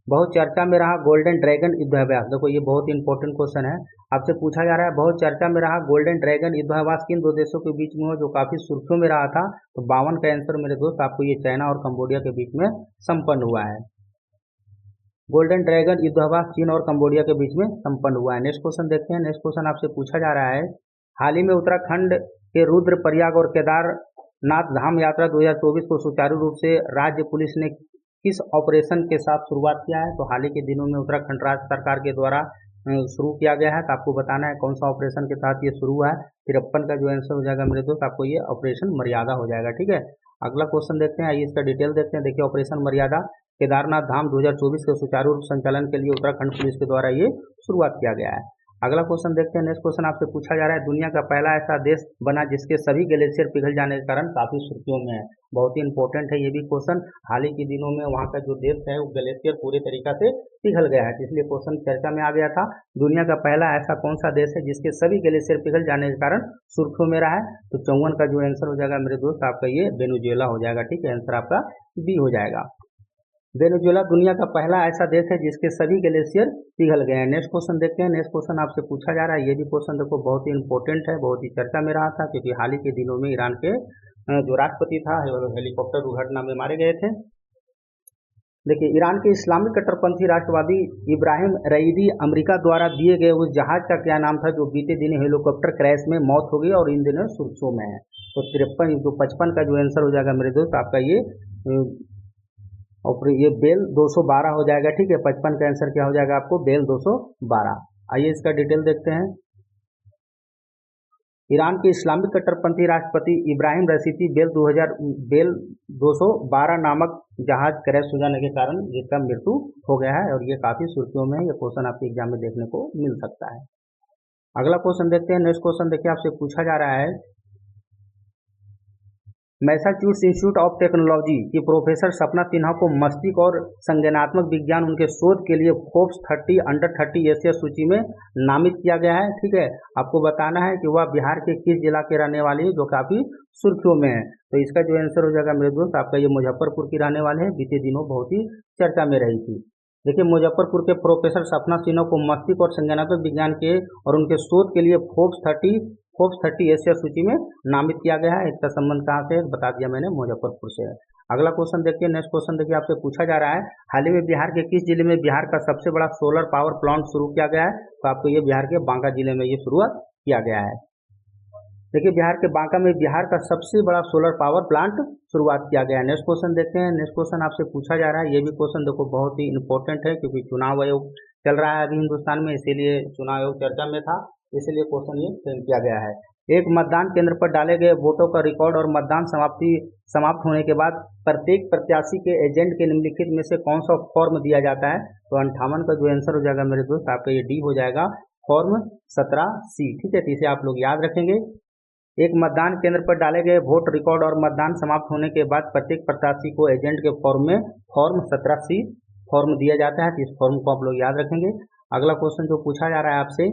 बहुत चर्चा में रहा गोल्डन ड्रैगन युद्धाभ्यास। देखो ये बहुत इंपॉर्टेंट क्वेश्चन है। आपसे पूछा जा रहा है, बहुत चर्चा में रहा गोल्डन ड्रैगन युद्धाभ्यास किन दो देशों के बीच में हुआ, जो काफी सुर्खियों में रहा था? तो 52 का आंसर मेरे दोस्त, आपको ये चाइना और कंबोडिया के बीच में संपन्न हुआ है। गोल्डन ड्रैगन युद्धाभ्यास चीन और कंबोडिया के बीच में संपन्न हुआ है। नेक्स्ट क्वेश्चन देखते हैं। नेक्स्ट क्वेश्चन आपसे पूछा जा रहा है, हाल ही में उत्तराखंड के रुद्रप्रयाग और केदारनाथ धाम यात्रा 2024 को सुचारू रूप से राज्य पुलिस ने किस ऑपरेशन के साथ शुरुआत किया है? तो हाल ही के दिनों में उत्तराखंड राज्य सरकार के द्वारा शुरू किया गया है। तो आपको बताना है कौन सा ऑपरेशन के साथ ये शुरू हुआ है। 53 का जो आंसर हो जाएगा मेरे दोस्त, आपको ये ऑपरेशन मर्यादा हो जाएगा। ठीक है, अगला क्वेश्चन देखते हैं। आइए इसका डिटेल देखते हैं। देखिए, ऑपरेशन मर्यादा केदारनाथ धाम 2024 के सुचारू रूप संचालन के लिए उत्तराखंड पुलिस के द्वारा ये शुरुआत किया गया है। अगला क्वेश्चन देखते हैं। नेक्स्ट क्वेश्चन आपसे पूछा जा रहा है, दुनिया का पहला ऐसा देश बना जिसके सभी ग्लेशियर पिघल जाने के कारण काफी सुर्खियों में है। बहुत ही इंपॉर्टेंट है ये भी क्वेश्चन। हाल ही के दिनों में वहाँ का जो देश है वो ग्लेशियर पूरे तरीका से पिघल गया है, इसलिए क्वेश्चन चर्चा में आ गया था। दुनिया का पहला ऐसा कौन सा देश है जिसके सभी ग्लेशियर पिघल जाने के कारण सुर्खियों में रहा है? तो 54 का जो आंसर हो जाएगा मेरे दोस्त, आपका ये वेनेजुएला हो जाएगा। ठीक है, आंसर आपका बी हो जाएगा। वेनेजुएला दुनिया का पहला ऐसा देश है जिसके सभी ग्लेशियर पिघल गए हैं। नेक्स्ट क्वेश्चन देखते हैं। नेक्स्ट क्वेश्चन आपसे पूछा जा रहा है, ये भी क्वेश्चन देखो बहुत ही इंपॉर्टेंट है, बहुत ही चर्चा में रहा था, क्योंकि हाल ही के दिनों में ईरान के जो राष्ट्रपति था हेलीकॉप्टर दुर्घटना में मारे गए थे। देखिए, ईरान के इस्लामिक कट्टरपंथी राष्ट्रवादी इब्राहिम रईदी अमेरिका द्वारा दिए गए उस जहाज का क्या नाम था जो बीते दिन हेलीकॉप्टर क्रैश में मौत हो गई और इन दिनों सुर्खियों में है? तो 53 जो 55 का जो आंसर हो जाएगा मेरे दोस्त आपका ये और फिर ये बेल 212 हो जाएगा। ठीक है, 55 का आंसर क्या हो जाएगा आपको? बेल 212। आइए इसका डिटेल देखते हैं। ईरान के इस्लामिक कट्टरपंथी राष्ट्रपति इब्राहिम रईसी बेल 212 नामक जहाज क्रैश हो जाने के कारण जिसका मृत्यु हो गया है और ये काफी सुर्खियों में है। ये क्वेश्चन आपके एग्जाम में देखने को मिल सकता है। अगला क्वेश्चन देखते हैं। नेक्स्ट क्वेश्चन देखिए, आपसे पूछा जा रहा है मैसाचुसेट्स इंस्टीट्यूट ऑफ टेक्नोलॉजी की प्रोफेसर सपना सिन्हा को मस्तिष्क और संज्ञानात्मक विज्ञान उनके शोध के लिए फोर्ब्स 30 अंडर 30 एशिया सूची में नामित किया गया है। ठीक है, आपको बताना है कि वह बिहार के किस जिला के रहने वाली है जो काफी सुर्खियों में है। तो इसका जो आंसर हो जाएगा मेरे दोस्त आपका ये मुजफ्फरपुर की रहने वाले हैं। बीते दिनों बहुत ही चर्चा में रही थी। देखिए, मुजफ्फरपुर के प्रोफेसर सपना सिन्हा को मस्तिष्क और संज्ञानात्मक विज्ञान के और उनके शोध के लिए फोर्ब्स 30 एशिया सूची में नामित किया गया है। इसका संबंध कहाँ से है बता दिया मैंने, मुजफ्फरपुर से है। अगला क्वेश्चन देखिए। नेक्स्ट क्वेश्चन देखिए, आपसे पूछा जा रहा है हाल ही में बिहार के किस जिले में बिहार का सबसे बड़ा सोलर पावर प्लांट शुरू किया गया है? तो आपको ये बिहार के बांका जिले में ये शुरुआत किया गया है। देखिए, बिहार के बांका में बिहार का सबसे बड़ा सोलर पावर प्लांट शुरुआत किया गया है। नेक्स्ट क्वेश्चन देखते हैं। नेक्स्ट क्वेश्चन आपसे पूछा जा रहा है, ये भी क्वेश्चन देखो बहुत ही इंपॉर्टेंट है क्योंकि चुनाव आयोग चल रहा है अभी हिंदुस्तान में, इसीलिए चुनाव आयोग चर्चा में था, इसीलिए क्वेश्चन ये फ्रेम किया गया है। एक मतदान केंद्र पर डाले गए वोटों का रिकॉर्ड और मतदान समाप्त होने के बाद प्रत्येक प्रत्याशी के एजेंट के निम्नलिखित में से कौन सा फॉर्म दिया जाता है? तो 58 का जो आंसर हो जाएगा मेरे दोस्त आपका ये डी हो जाएगा, फॉर्म 17C। ठीक है, तो इसे आप लोग याद रखेंगे। एक मतदान केंद्र पर डाले गए वोट रिकॉर्ड और मतदान समाप्त होने के बाद प्रत्येक प्रत्याशी को एजेंट के फॉर्म में फॉर्म 17C फॉर्म दिया जाता है। तो इस फॉर्म को आप लोग याद रखेंगे। अगला क्वेश्चन जो पूछा जा रहा है आपसे,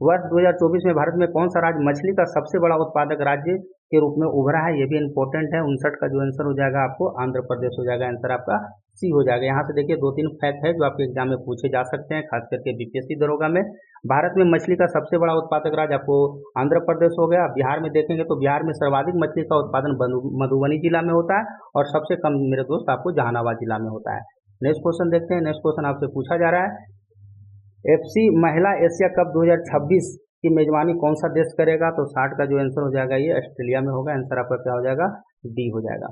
वर्ष 2024 में भारत में कौन सा राज्य मछली का सबसे बड़ा उत्पादक राज्य के रूप में उभरा है? ये भी इंपॉर्टेंट है। 59 का जो आंसर हो जाएगा आपको आंध्र प्रदेश हो जाएगा। आंसर आपका सी हो जाएगा। यहाँ से देखिए 2-3 फैक्ट है जो आपके एग्जाम में पूछे जा सकते हैं, खास करके बीपीएससी दरोगा में। भारत में मछली का सबसे बड़ा उत्पादक राज्य आपको आंध्र प्रदेश हो गया। बिहार में देखेंगे तो बिहार में सर्वाधिक मछली का उत्पादन मधुबनी जिला में होता है और सबसे कम मेरे दोस्त आपको जहानाबाद जिला में होता है। नेक्स्ट क्वेश्चन देखते हैं। नेक्स्ट क्वेश्चन आपसे पूछा जा रहा है एफसी महिला एशिया कप 2026 की मेजबानी कौन सा देश करेगा? तो 60 का जो आंसर हो जाएगा ये ऑस्ट्रेलिया में होगा। आंसर आपका क्या हो जाएगा? डी हो जाएगा।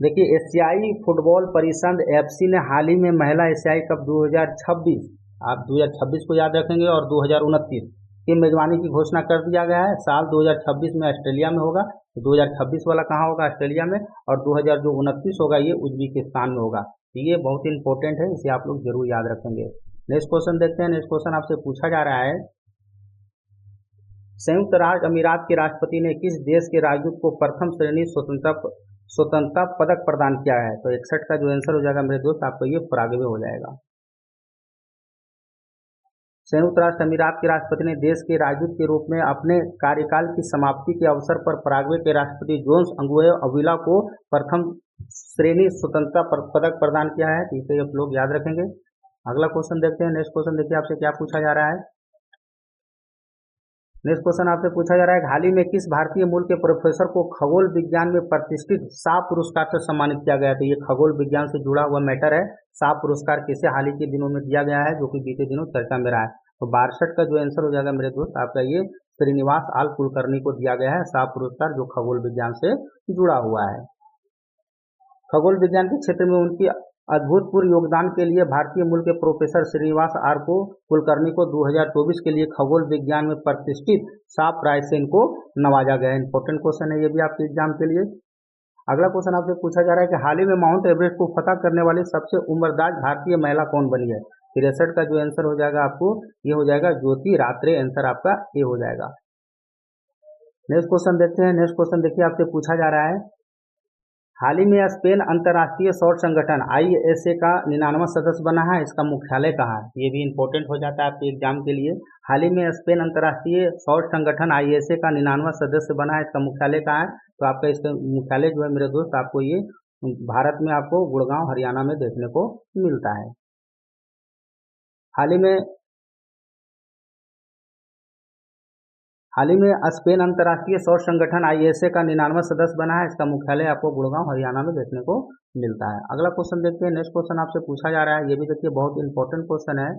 देखिए, एशियाई फुटबॉल परिषद एफसी ने हाल ही में महिला एशियाई कप 2026, आप 2026 को याद रखेंगे, और 2029 की मेजबानी की घोषणा कर दिया गया है। साल 2026 में ऑस्ट्रेलिया में होगा। 2026 वाला कहाँ होगा? ऑस्ट्रेलिया में। और 2029 होगा ये उज्बेकिस्तान में होगा। ये बहुत इंपॉर्टेंट है, इसे आप लोग जरूर याद रखेंगे। नेक्स्ट क्वेश्चन देखते हैं। नेक्स्ट क्वेश्चन आपसे पूछा जा रहा है संयुक्त राज्य अमीरात के राष्ट्रपति ने किस देश के राजदूत को प्रथम श्रेणी स्वतंत्रता पदक प्रदान किया है? तो 61 का जो आंसर हो जाएगा मेरे दोस्त आपको ये पराग्वे हो जाएगा। संयुक्त राष्ट्र अमीरात के राष्ट्रपति ने देश के राजदूत के रूप में अपने कार्यकाल की समाप्ति के अवसर पर पराग्वे के राष्ट्रपति जोन्स अंगुए अविला को प्रथम श्रेणी स्वतंत्रता पदक प्रदान किया है। इसे आप लोग याद रखेंगे। अगला क्वेश्चन देखते हैं। नेक्स्ट क्वेश्चन देखिए, आपसे क्या पूछा जा रहा है। नेक्स्ट क्वेश्चन आपसे पूछा जा रहा है हाल ही में किस भारतीय मूल के प्रोफेसर को खगोल विज्ञान में प्रतिष्ठित शाह पुरस्कार से सम्मानित किया गया? तो ये खगोल विज्ञान से जुड़ा हुआ मैटर है। शाह पुरस्कार किसे हाल ही के दिनों में दिया गया है जो कि बीते दिनों चर्चा में रहा है? तो 62 का जो आंसर हो जाएगा मेरे दोस्त आपका ये श्रीनिवास आल कुलकर्णी को दिया गया है शाह पुरस्कार, जो खगोल विज्ञान से जुड़ा हुआ है। खगोल विज्ञान के क्षेत्र में उनकी अभूतपूर्व योगदान के लिए भारतीय मूल के प्रोफेसर श्रीनिवास आर को कुलकर्णी को 2024 के लिए खगोल विज्ञान में प्रतिष्ठित शाह प्राइज से इनको नवाजा गया। इंपॉर्टेंट क्वेश्चन है ये भी आपके एग्जाम के लिए। अगला क्वेश्चन आपसे पूछा जा रहा है कि हाल ही में माउंट एवरेस्ट को फतह करने वाली सबसे उम्रदराज भारतीय महिला कौन बनी है? 63 का जो आंसर हो जाएगा आपको ये हो जाएगा ज्योति रात्रे। आंसर आपका ए हो जाएगा। नेक्स्ट क्वेश्चन देखते हैं। नेक्स्ट क्वेश्चन देखिए, आपसे पूछा जा रहा है हाल ही में स्पेन अंतर्राष्ट्रीय सौर संगठन ISA का 99वां सदस्य बना है। इसका मुख्यालय कहाँ है? ये भी इंपॉर्टेंट हो जाता है आपके एग्जाम के लिए। हाल ही में स्पेन अंतर्राष्ट्रीय सौर संगठन ISA का 99वां सदस्य बना है। इसका मुख्यालय कहाँ है? तो आपका इसका मुख्यालय जो है मेरे दोस्त आपको ये भारत में आपको गुड़गांव हरियाणा में देखने को मिलता है। हाल ही में हाल ही में स्पेन अंतर्राष्ट्रीय सौर संगठन ISA का 99वां सदस्य बना है। इसका मुख्यालय आपको गुड़गांव हरियाणा में देखने को मिलता है। अगला क्वेश्चन देखते हैं। नेक्स्ट क्वेश्चन आपसे पूछा जा रहा है, ये भी देखिए बहुत इंपॉर्टेंट क्वेश्चन है।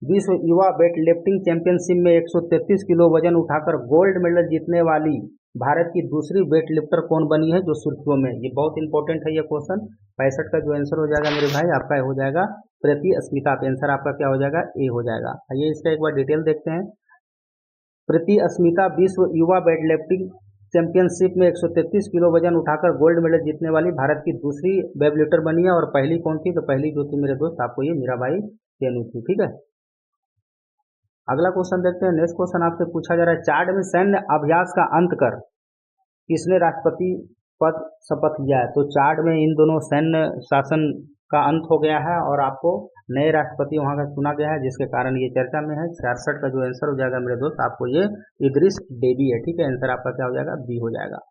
विश्व युवा वेट लिफ्टिंग चैंपियनशिप में 133 किलो वजन उठाकर गोल्ड मेडल जीतने वाली भारत की दूसरी वेट लिफ्टर कौन बनी है, जो सुर्खियों में। ये बहुत इंपॉर्टेंट है ये क्वेश्चन। 65 का जो आंसर हो जाएगा मेरे भाई आपका हो जाएगा प्रीति अस्मिता। आंसर आपका क्या हो जाएगा, ए हो जाएगा। आइए इसका एक बार डिटेल देखते हैं। प्रीति अस्मिता विश्व युवा वेटलिफ्टिंग चैंपियनशिप में 133 किलो वजन उठाकर गोल्ड मेडल जीतने वाली भारत की दूसरी वेटलिफ्टर बनी है। और पहली कौन थी, तो पहली जो थी मेरे दोस्त आपको ये मीराबाई चानू थी। ठीक है, अगला क्वेश्चन देखते हैं। नेक्स्ट क्वेश्चन आपसे पूछा जा रहा है, चाड में सैन्य अभ्यास का अंत कर किसने राष्ट्रपति पद शपथ लिया है। तो चाड में इन दोनों सैन्य शासन का अंत हो गया है और आपको नए राष्ट्रपति वहां का चुना गया है, जिसके कारण ये चर्चा में है। 66 का जो आंसर हो जाएगा मेरे दोस्त आपको ये इदरिस डेबी है। ठीक है, आंसर आपका क्या हो जाएगा, बी हो जाएगा।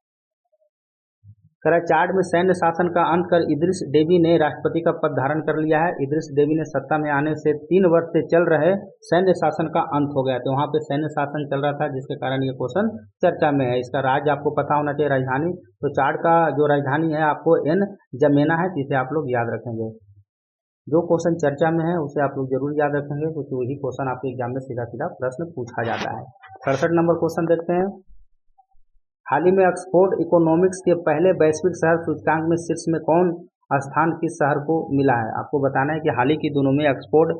चाड में सैन्य शासन का अंत कर इदरिस डेबी ने राष्ट्रपति का पद धारण कर लिया है। इदरिस डेबी ने सत्ता में आने से 3 वर्ष से चल रहे सैन्य शासन का अंत हो गया। तो वहां पे सैन्य शासन चल रहा था, जिसके कारण ये क्वेश्चन चर्चा में है। इसका राज्य आपको पता होना चाहिए, राजधानी। तो चाड का जो राजधानी है आपको एन जमेना है, जिसे आप लोग याद रखेंगे। जो क्वेश्चन चर्चा में है उसे आप लोग जरूर याद रखेंगे, क्योंकि वही क्वेश्चन आपके एग्जाम में सीधा सीधा प्रश्न पूछा जाता है। 67 नंबर क्वेश्चन देखते हैं। हाल ही में ऑक्सफोर्ड इकोनॉमिक्स के पहले वैश्विक शहर सूचकांक में शीर्ष में कौन स्थान किस शहर को मिला है। आपको बताना है कि हाल ही के दिनों में ऑक्सफोर्ड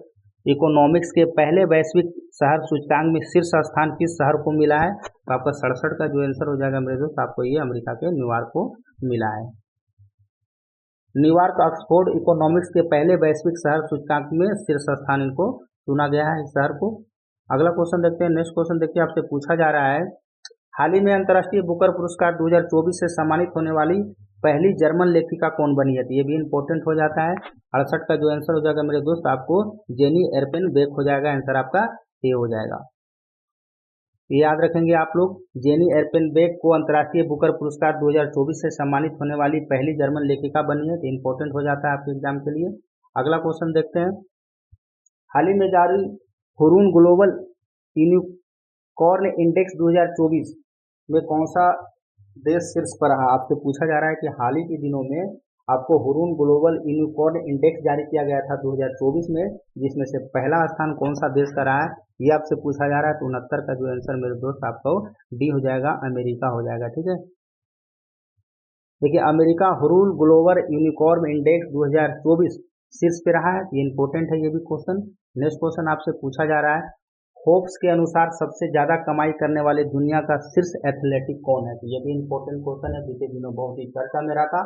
इकोनॉमिक्स के पहले वैश्विक शहर सूचकांक में शीर्ष स्थान किस शहर को मिला है। तो आपका 67 का जो आंसर हो जाएगा मेरे दोस्त आपको ये अमेरिका के न्यूयॉर्क को मिला है। न्यूयॉर्क ऑक्सफोर्ड इकोनॉमिक्स के पहले वैश्विक शहर सूचकांक में शीर्ष स्थान इनको चुना गया है, इस शहर को। अगला क्वेश्चन देखते हैं। नेक्स्ट क्वेश्चन देखिए, आपसे पूछा जा रहा है, हाल ही में अंतर्राष्ट्रीय बुकर पुरस्कार 2024 से सम्मानित होने वाली पहली जर्मन लेखिका कौन बनी है। तो ये भी इंपॉर्टेंट हो जाता है। 68 का जो आंसर हो जाएगा मेरे दोस्त आपको जेनी एर्पेनबेक हो जाएगा। आंसर आपका ए हो जाएगा। ये याद रखेंगे आप लोग, जेनी एर्पेनबेक को अंतर्राष्ट्रीय बुकर पुरस्कार 2024 से सम्मानित होने वाली पहली जर्मन लेखिका बनी है। तो इंपॉर्टेंट हो जाता है आपके एग्जाम के लिए। अगला क्वेश्चन देखते हैं। हाल ही में जारी हुरून ग्लोबल यूनिकॉर्न इंडेक्स 2024 में कौन सा देश शीर्ष पर रहा। आपसे पूछा जा रहा है कि हाल ही के दिनों में आपको हुरून ग्लोबल यूनिकॉर्न इंडेक्स जारी किया गया था 2024 में, जिसमें से पहला स्थान कौन सा देश का रहा है, ये आपसे पूछा जा रहा है। तो 69 का जो आंसर मेरे दोस्त आपको डी हो जाएगा, अमेरिका हो जाएगा। ठीक है, देखिए America Hurun global unicorn index 2024 शीर्ष पे रहा है। ये इंपॉर्टेंट है ये भी क्वेश्चन। नेक्स्ट क्वेश्चन आपसे पूछा जा रहा है, फोर्ब्स के अनुसार सबसे ज्यादा कमाई करने वाले दुनिया का शीर्ष एथलेटिक कौन है। तो ये भी इंपॉर्टेंट क्वेश्चन है, बीते दिनों बहुत ही चर्चा में रहा था।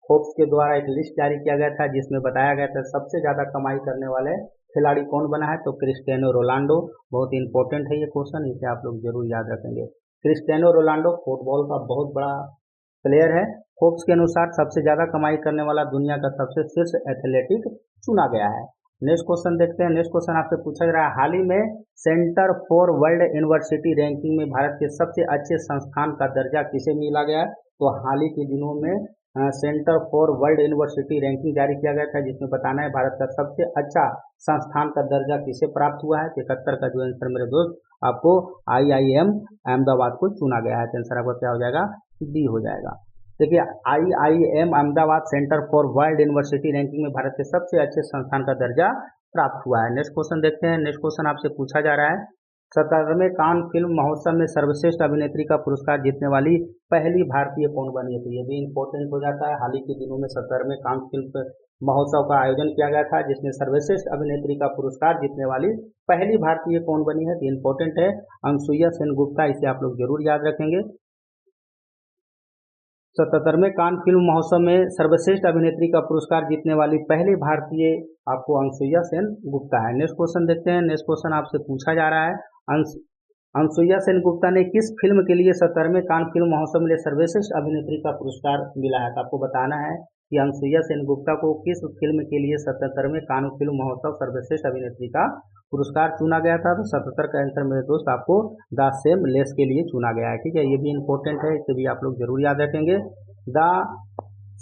फोर्ब्स के द्वारा एक लिस्ट जारी किया गया था, जिसमें बताया गया था सबसे ज्यादा कमाई करने वाले खिलाड़ी कौन बना है। तो क्रिस्टियानो रोनाल्डो। बहुत इंपॉर्टेंट है ये क्वेश्चन, इसे आप लोग जरूर याद रखेंगे। क्रिस्टियानो रोनाल्डो फुटबॉल का बहुत बड़ा प्लेयर है। फोर्ब्स के अनुसार सबसे ज्यादा कमाई करने वाला दुनिया का सबसे शीर्ष एथलेटिक चुना गया है। नेक्स्ट क्वेश्चन देखते हैं। नेक्स्ट क्वेश्चन आपसे पूछा जा रहा है, हाल ही में centre for world university ranking में भारत के सबसे अच्छे संस्थान का दर्जा किसे मिला गया है। तो हाल ही के दिनों में centre for world university ranking जारी किया गया था, जिसमें बताना है भारत का सबसे अच्छा संस्थान का दर्जा किसे प्राप्त हुआ है। 71 का जो आंसर मेरे दोस्त आपको IIM अहमदाबाद को चुना गया है। आंसर आपका क्या हो जाएगा, डी हो जाएगा। देखिए IIM Ahmedabad centre for world university ranking में भारत के सबसे अच्छे संस्थान का दर्जा प्राप्त हुआ है। नेक्स्ट क्वेश्चन देखते हैं। नेक्स्ट क्वेश्चन आपसे पूछा जा रहा है, 17वें कान फिल्म महोत्सव में सर्वश्रेष्ठ अभिनेत्री का पुरस्कार जीतने वाली पहली भारतीय कौन बनी है। तो ये भी इंपॉर्टेंट हो जाता है। हाल ही के दिनों में 17वें कान फिल्म महोत्सव का आयोजन किया गया था, जिसमें सर्वश्रेष्ठ अभिनेत्री का पुरस्कार जीतने वाली पहली भारतीय कौन बनी है। तो इंपॉर्टेंट है अनुसुईया सेनगुप्ता, इसे आप लोग जरूर याद रखेंगे। 77वें कान फिल्म महोत्सव में सर्वश्रेष्ठ अभिनेत्री का पुरस्कार जीतने वाली पहली भारतीय आपको अनुसुईया सेन गुप्ता है। नेक्स्ट क्वेश्चन देखते हैं। नेक्स्ट क्वेश्चन आपसे पूछा जा रहा है, अनुसुईया सेन गुप्ता ने किस फिल्म के लिए 17वें कान फिल्म महोत्सव में सर्वश्रेष्ठ अभिनेत्री का पुरस्कार मिला है। तो आपको बताना है कि अनुसुईया सेन गुप्ता को किस फिल्म के लिए 77वें कान फिल्म महोत्सव सर्वश्रेष्ठ अभिनेत्री का पुरस्कार चुना गया था। तो 77 का आंसर मेरे दोस्त आपको द सेम लेस के लिए चुना गया है। ठीक है, ये भी इंपॉर्टेंट है, इसे भी आप लोग जरूर याद रखेंगे। द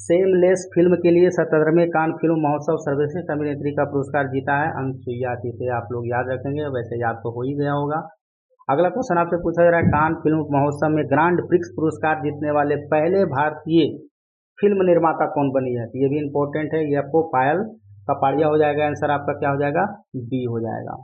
सेम लेस फिल्म के लिए 77वें कान फिल्म महोत्सव सर्वश्रेष्ठ अभिनेत्री का पुरस्कार जीता है अनुसुईया, इसे आप लोग याद रखेंगे। वैसे याद तो हो ही गया होगा। अगला क्वेश्चन आपसे पूछा जा रहा है, कान फिल्म महोत्सव में ग्रांड प्रिक्स पुरस्कार जीतने वाले पहले भारतीय फिल्म निर्माता कौन बनी है? तो ये भी इंपॉर्टेंट है, ये आपको पायल कपाड़िया हो जाएगा। आंसर आपका क्या हो जाएगा? बी हो जाएगा।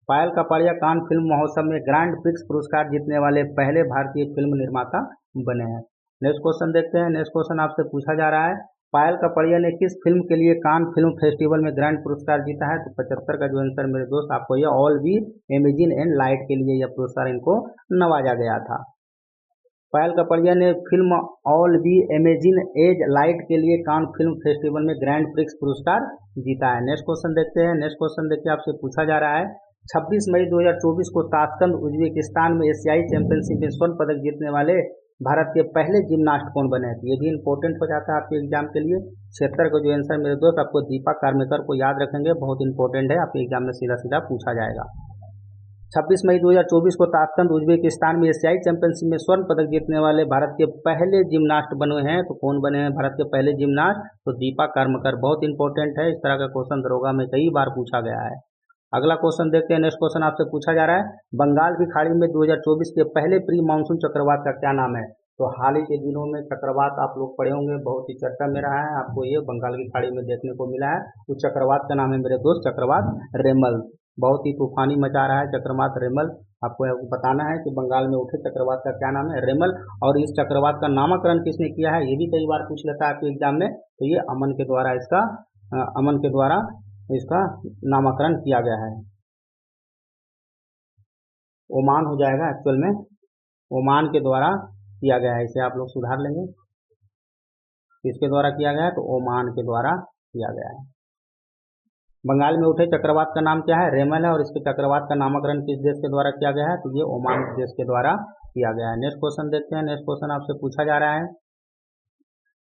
पायल कपाड़िया कान फिल्म महोत्सव में ग्रांड प्रिक्स पुरस्कार जीतने वाले पहले भारतीय फिल्म निर्माता बने हैं। नेक्स्ट क्वेश्चन देखते हैं। नेक्स्ट क्वेश्चन आपसे पूछा जा रहा है, पायल कपाड़िया ने किस फिल्म के लिए कान फिल्म फेस्टिवल में ग्रैंड पुरस्कार जीता है? तो 75 का जो आंसर मेरे दोस्त आपको ये all we imagine and light के लिए यह पुरस्कार इनको नवाजा गया था। पायल कपाड़िया ने film all we imagine as light के लिए कान फिल्म फेस्टिवल में ग्रैंड प्रिक्स पुरस्कार जीता है। नेक्स्ट क्वेश्चन देखते हैं। नेक्स्ट क्वेश्चन देखिए आपसे पूछा जा रहा है, 26 मई 2024 को ताशकंद उज्बेकिस्तान में एशियाई चैंपियनशिप में स्वर्ण पदक जीतने वाले भारत के पहले जिम्नास्ट कौन बने? ये भी इंपॉर्टेंट हो जाता है आपके एग्जाम के लिए। 76 का जो आंसर मेरे दोस्त आपको दीपा कार्मिकर को याद रखेंगे, बहुत इंपॉर्टेंट है, आपके एग्जाम में सीधा सीधा पूछा जाएगा। 26 मई 2024 को ताशकंद उज्बेकिस्तान में एशियाई चैंपियनशिप में स्वर्ण पदक जीतने वाले भारत के पहले जिम्नास्ट बने हैं। तो कौन बने हैं भारत के पहले जिम्नास्ट? तो दीपा कार्मिकर, बहुत इंपॉर्टेंट है, इस तरह का क्वेश्चन दरोगा में कई बार पूछा गया है। अगला क्वेश्चन देखते हैं। नेक्स्ट क्वेश्चन आपसे पूछा जा रहा है, बंगाल की खाड़ी में 2024 के पहले प्री मानसून चक्रवात का क्या नाम है? तो हाल ही के दिनों में चक्रवात आप लोग पढ़े होंगे, बहुत ही चर्चा में रहा है, आपको ये बंगाल की खाड़ी में देखने को मिला है। तो चक्रवात का नाम है मेरे दोस्त चक्रवात रेमल, बहुत ही तूफानी मचा रहा है चक्रवात रेमल। आपको बताना है कि बंगाल में उठे चक्रवात का क्या नाम है? रेमल। और इस चक्रवात का नामकरण किसने किया है? ये भी कई बार पूछ लेता है आपके एग्जाम में। तो ये अमन के द्वारा इसका नामकरण किया गया है। ओमान हो जाएगा एक्चुअल में, ओमान के द्वारा किया गया है, इसे आप लोग सुधार लेंगे। किसके द्वारा किया गया है? तो ओमान के द्वारा किया गया है। बंगाल में उठे चक्रवात का नाम क्या है? रेमल है, और इसके चक्रवात का नामकरण किस देश के द्वारा किया गया है? तो ये ओमान देश के द्वारा किया गया है। नेक्स्ट क्वेश्चन देखते हैं। नेक्स्ट क्वेश्चन आपसे पूछा जा रहा है,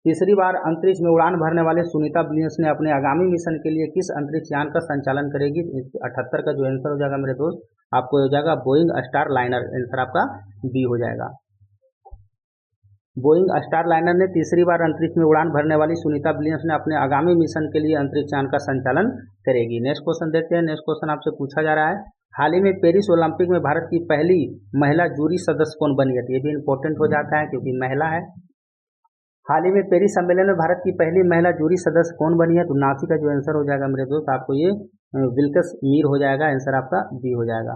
तीसरी बार अंतरिक्ष में उड़ान भरने वाले सुनीता विलियम्स ने अपने आगामी मिशन के लिए किस अंतरिक्ष यान का संचालन करेगी? 78 का जो आंसर हो जाएगा मेरे दोस्त आपको हो जाएगा बोइंग स्टार लाइनर, आंसर आपका बी हो जाएगा। बोइंग स्टार लाइनर ने तीसरी बार अंतरिक्ष में उड़ान भरने वाली सुनीता विलियम्स ने अपने आगामी मिशन के लिए अंतरिक्ष यान का संचालन करेगी। नेक्स्ट क्वेश्चन देखते हैं। नेक्स्ट क्वेश्चन आपसे पूछा जा रहा है, हाल ही में पेरिस ओलंपिक में भारत की पहली महिला जूरी सदस्य कौन बनी है? ये भी इंपॉर्टेंट हो जाता है क्योंकि महिला है। हाल ही में पेरिस सम्मेलन में भारत की पहली महिला जूरी सदस्य कौन बनी है? तो नासी का जो आंसर हो जाएगा मेरे दोस्त आपको ये विल्कस मीर हो जाएगा, आंसर आपका बी हो जाएगा।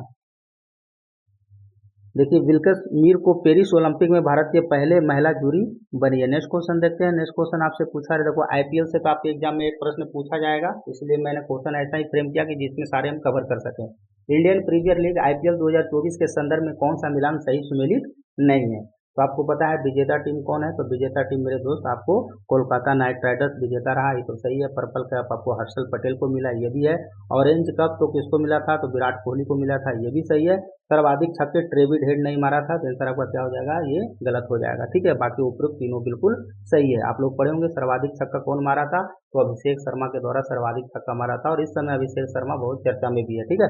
देखिए विल्कस मीर को पेरिस ओलंपिक में भारत के पहले महिला जूरी बनी है। नेक्स्ट क्वेश्चन देखते हैं। नेक्स्ट क्वेश्चन आपसे पूछा है, देखो आईपीएल से तो आपके एग्जाम में एक प्रश्न पूछा जाएगा, इसलिए मैंने क्वेश्चन ऐसा ही फ्रेम किया कि जिसमें सारे हम कवर कर सकें। इंडियन प्रीमियर लीग आईपीएल 2024 के संदर्भ में कौन सा मिलान सही सुमेलित नहीं है? तो आपको पता है विजेता टीम कौन है? तो विजेता टीम मेरे दोस्त आपको कोलकाता नाइट राइडर्स विजेता रहा, ये तो सही है। पर्पल कैप आपको हर्षल पटेल को मिला, ये भी है। ऑरेंज कप तो किसको मिला था? तो विराट कोहली को मिला था, ये भी सही है। सर्वाधिक छक्के ट्रेविड हेड नहीं मारा था, तो आंसर आपका क्या हो जाएगा? ये गलत हो जाएगा, ठीक है। बाकी उपरोक्त तीनों बिल्कुल सही है। आप लोग पढ़े होंगे सर्वाधिक छक्का कौन मारा था? तो अभिषेक शर्मा के द्वारा सर्वाधिक छक्का मारा था, और इस समय अभिषेक शर्मा बहुत चर्चा में भी है, ठीक है।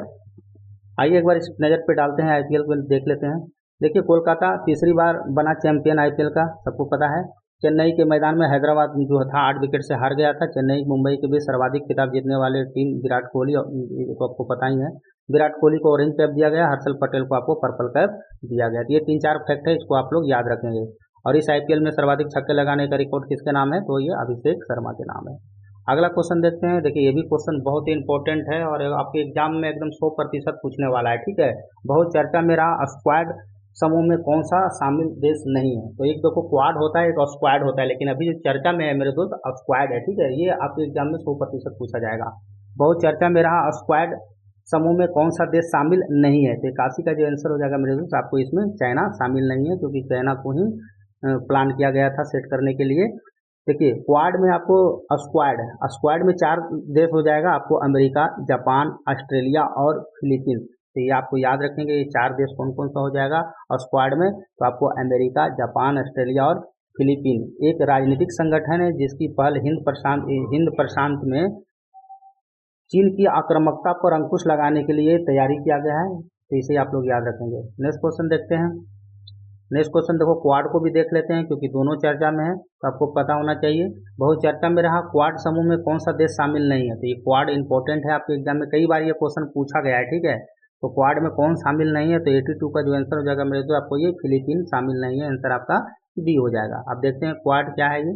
आइए एक बार इस नज़र पे डालते हैं, आईपीएल को देख लेते हैं। देखिए कोलकाता तीसरी बार बना चैंपियन आईपीएल का, सबको पता है। चेन्नई के मैदान में हैदराबाद जो था 8 विकेट से हार गया था। चेन्नई मुंबई के बीच सर्वाधिक खिताब जीतने वाले टीम विराट कोहली, तो आपको पता ही है। विराट कोहली को ऑरेंज कैप दिया गया, हर्षल पटेल को आपको पर्पल कैप दिया गया। ये 3-4 फैक्ट है, इसको आप लोग याद रखेंगे। और इस आईपीएल में सर्वाधिक छक्के लगाने का रिकॉर्ड किसके नाम है? तो ये अभिषेक शर्मा के नाम है। अगला क्वेश्चन देखते हैं। देखिए ये भी क्वेश्चन बहुत ही इंपॉर्टेंट है और आपके एग्जाम में एकदम 100% पूछने वाला है, ठीक है। बहुत चर्चा में रहा, स्क्वाड समूह में कौन सा शामिल देश नहीं है? तो एक देखो क्वाड होता है, एक स्क्वाड होता है, लेकिन अभी जो चर्चा में है मेरे दोस्त स्क्वाड है, ठीक है। ये आपके एग्जाम में 100% पूछा जाएगा। बहुत चर्चा में रहा, स्क्वाड समूह में कौन सा देश शामिल नहीं है? तो 81 का जो आंसर हो जाएगा मेरे दोस्त आपको इसमें चाइना शामिल नहीं है, क्योंकि चाइना को ही प्लान किया गया था सेट करने के लिए। देखिए क्वाड में आपको स्क्वाड में 4 देश हो जाएगा आपको, अमेरिका, जापान, ऑस्ट्रेलिया और फिलीपींस। तो ये आपको याद रखेंगे, ये 4 देश कौन कौन सा हो जाएगा और स्क्वाड में? तो आपको अमेरिका, जापान, ऑस्ट्रेलिया और फिलीपीन। एक राजनीतिक संगठन है जिसकी पहल हिंद प्रशांत में चीन की आक्रामकता पर अंकुश लगाने के लिए तैयारी किया गया है, तो इसे आप लोग याद रखेंगे। नेक्स्ट क्वेश्चन देखते हैं। नेक्स्ट क्वेश्चन देखो क्वाड को भी देख लेते हैं, क्योंकि दोनों चर्चा में है तो आपको पता होना चाहिए। बहुत चर्चा में रहा, क्वाड समूह में कौन सा देश शामिल नहीं है? तो ये क्वाड इंपॉर्टेंट है, आपके एग्जाम में कई बार ये क्वेश्चन पूछा गया है, ठीक है। तो क्वाड में कौन शामिल नहीं है, तो 82 का जो आंसर हो जाएगा मेरे दोस्त आपको ये फिलीपीन शामिल नहीं है, आंसर आपका बी हो जाएगा। अब देखते हैं क्वाड क्या है ये।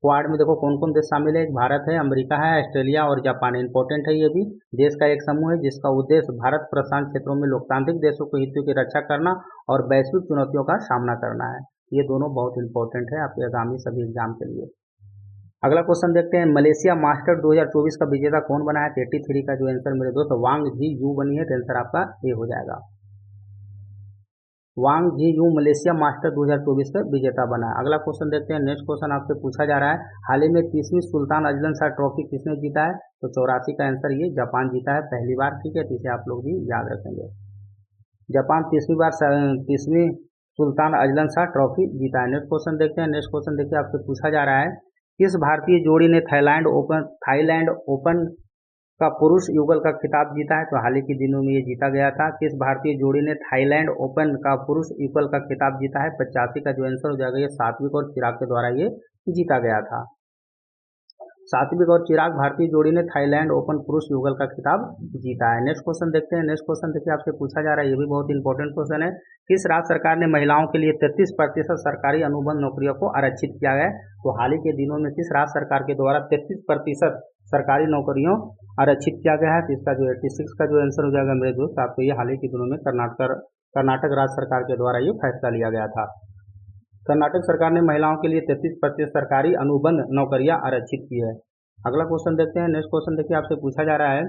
क्वाड में देखो कौन कौन देश शामिल है, भारत है, अमेरिका है, ऑस्ट्रेलिया और जापान। इंपॉर्टेंट है, ये भी देश का एक समूह है जिसका उद्देश्य भारत प्रशांत क्षेत्रों में लोकतांत्रिक देशों के हितों की रक्षा करना और वैश्विक चुनौतियों का सामना करना है। ये दोनों बहुत इंपॉर्टेंट है आपके आगामी सभी एग्जाम के लिए। अगला क्वेश्चन देखते हैं, मलेशिया मास्टर 2024 का विजेता कौन बना है, 83 का जो आंसर मेरे दोस्त वांग जी यू बनी है, तो आंसर आपका ए हो जाएगा। वांग जी यू मलेशिया मास्टर 2024 का विजेता बना है। अगला क्वेश्चन देखते हैं, नेक्स्ट क्वेश्चन आपसे पूछा जा रहा है, हाल ही में 30वीं सुल्तान अजलन शाह ट्रॉफी किसने जीता है, तो 84 का आंसर ये जापान जीता है पहली बार, ठीक है, तो इसे आप लोग भी याद रखेंगे। जापान 30वीं सुल्तान अजलन शाह ट्रॉफी जीता है। नेक्स्ट क्वेश्चन देखते हैं, नेक्स्ट क्वेश्चन देखिए आपसे पूछा जा रहा है, किस भारतीय जोड़ी ने थाईलैंड ओपन का पुरुष युगल का खिताब जीता है, तो हाल ही के दिनों में ये जीता गया था। किस भारतीय जोड़ी ने थाईलैंड ओपन का पुरुष युगल का खिताब जीता है, 85 का जो आंसर हो जाएगा ये सात्विक और चिराग के द्वारा ये जीता गया था। सात्विक और चिराग भारतीय जोड़ी ने थाईलैंड ओपन पुरुष युगल का खिताब जीता है। नेक्स्ट क्वेश्चन देखते हैं, नेक्स्ट क्वेश्चन देखिए आपसे पूछा जा रहा है, ये भी बहुत इंपॉर्टेंट क्वेश्चन है, किस राज्य सरकार ने महिलाओं के लिए 33% सरकारी अनुबंध नौकरियों को आरक्षित किया है, तो हाल ही के दिनों में किस राज्य सरकार के द्वारा 33% सरकारी नौकरियों आरक्षित किया गया है, तो इसका जो 86 का जो आंसर हो जाएगा मेरे दोस्त आपको ये हाल ही के दिनों में कर्नाटक राज्य सरकार के द्वारा ये फैसला लिया गया था। कर्नाटक सरकार ने महिलाओं के लिए 33% सरकारी अनुबंध नौकरियां आरक्षित की है। अगला क्वेश्चन देखते हैं, नेक्स्ट क्वेश्चन देखिए आपसे पूछा जा रहा है,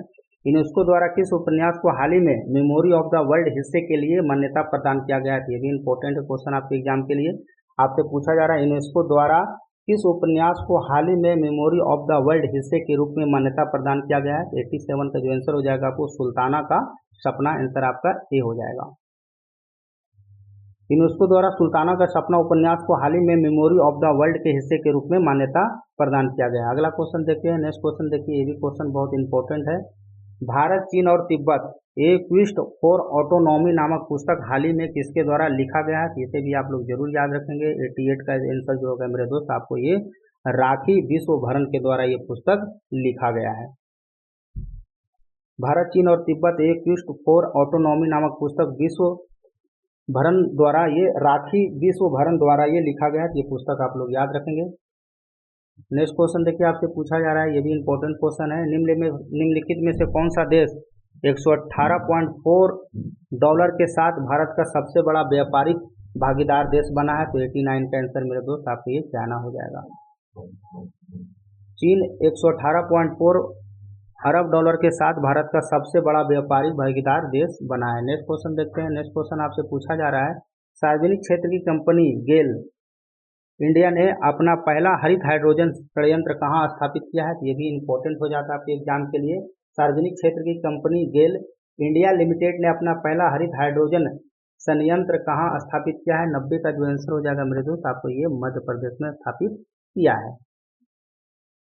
यूनेस्को द्वारा किस उपन्यास को हाल ही में मेमोरी ऑफ द वर्ल्ड हिस्से के लिए मान्यता प्रदान किया गया है, ये भी इंपॉर्टेंट क्वेश्चन आपके एग्जाम के लिए। आपसे पूछा जा रहा है, यूनेस्को द्वारा किस उपन्यास को हाल ही में मेमोरी ऑफ द वर्ल्ड हिस्से के रूप में मान्यता प्रदान किया गया है, 87 का जो आंसर हो जाएगा आपको सुल्ताना का सपना, आंसर आपका ए हो जाएगा। यूनेस्को द्वारा सुल्ताना का सपना उपन्यास को हाल ही में मेमोरी ऑफ द वर्ल्ड के हिस्से के रूप में मान्यता प्रदान किया गया। अगला क्वेश्चन देखते हैं, नेक्स्ट क्वेश्चन देखिए, ये भी क्वेश्चन बहुत इंपॉर्टेंट है, भारत चीन और तिब्बत ए क्विस्ट फॉर ऑटोनॉमी नामक पुस्तक हाल ही में किसके द्वारा लिखा गया है, इसे भी आप लोग जरूर याद रखेंगे। 88 का आंसर जो होगा मेरे दोस्त आपको ये राखी विश्वभरण के द्वारा ये पुस्तक लिखा गया है। भारत चीन और तिब्बत ए क्विस्ट फॉर ऑटोनॉमी नामक पुस्तक विश्वभरण द्वारा ये राखी विश्वभरण द्वारा ये लिखा गया है, ये पुस्तक आप लोग याद रखेंगे। नेक्स्ट क्वेश्चन देखिए आपसे पूछा जा रहा है, ये भी इंपॉर्टेंट क्वेश्चन है, निम्नलिखित में से कौन सा देश $118.4 के साथ भारत का सबसे बड़ा व्यापारिक भागीदार देश बना है, तो 89 का आंसर मेरे दोस्त आपको ये चाइना हो जाएगा। चीन $118.4 अरब के साथ भारत का सबसे बड़ा व्यापारिक भागीदार देश बना है। नेक्स्ट क्वेश्चन देखते हैं, नेक्स्ट क्वेश्चन आपसे पूछा जा रहा है, सार्वजनिक क्षेत्र की कंपनी गेल इंडिया ने अपना पहला हरित हाइड्रोजन संयंत्र कहाँ स्थापित किया है, तो ये भी इंपॉर्टेंट हो जाता है आपके एग्जाम के लिए। सार्वजनिक क्षेत्र की कंपनी गेल इंडिया लिमिटेड ने अपना पहला हरित हाइड्रोजन संयंत्र कहाँ स्थापित किया है, 90 का जो आंसर हो जाएगा मेरे दोस्त आपको ये मध्य प्रदेश में स्थापित किया है।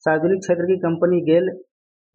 सार्वजनिक क्षेत्र की कंपनी गेल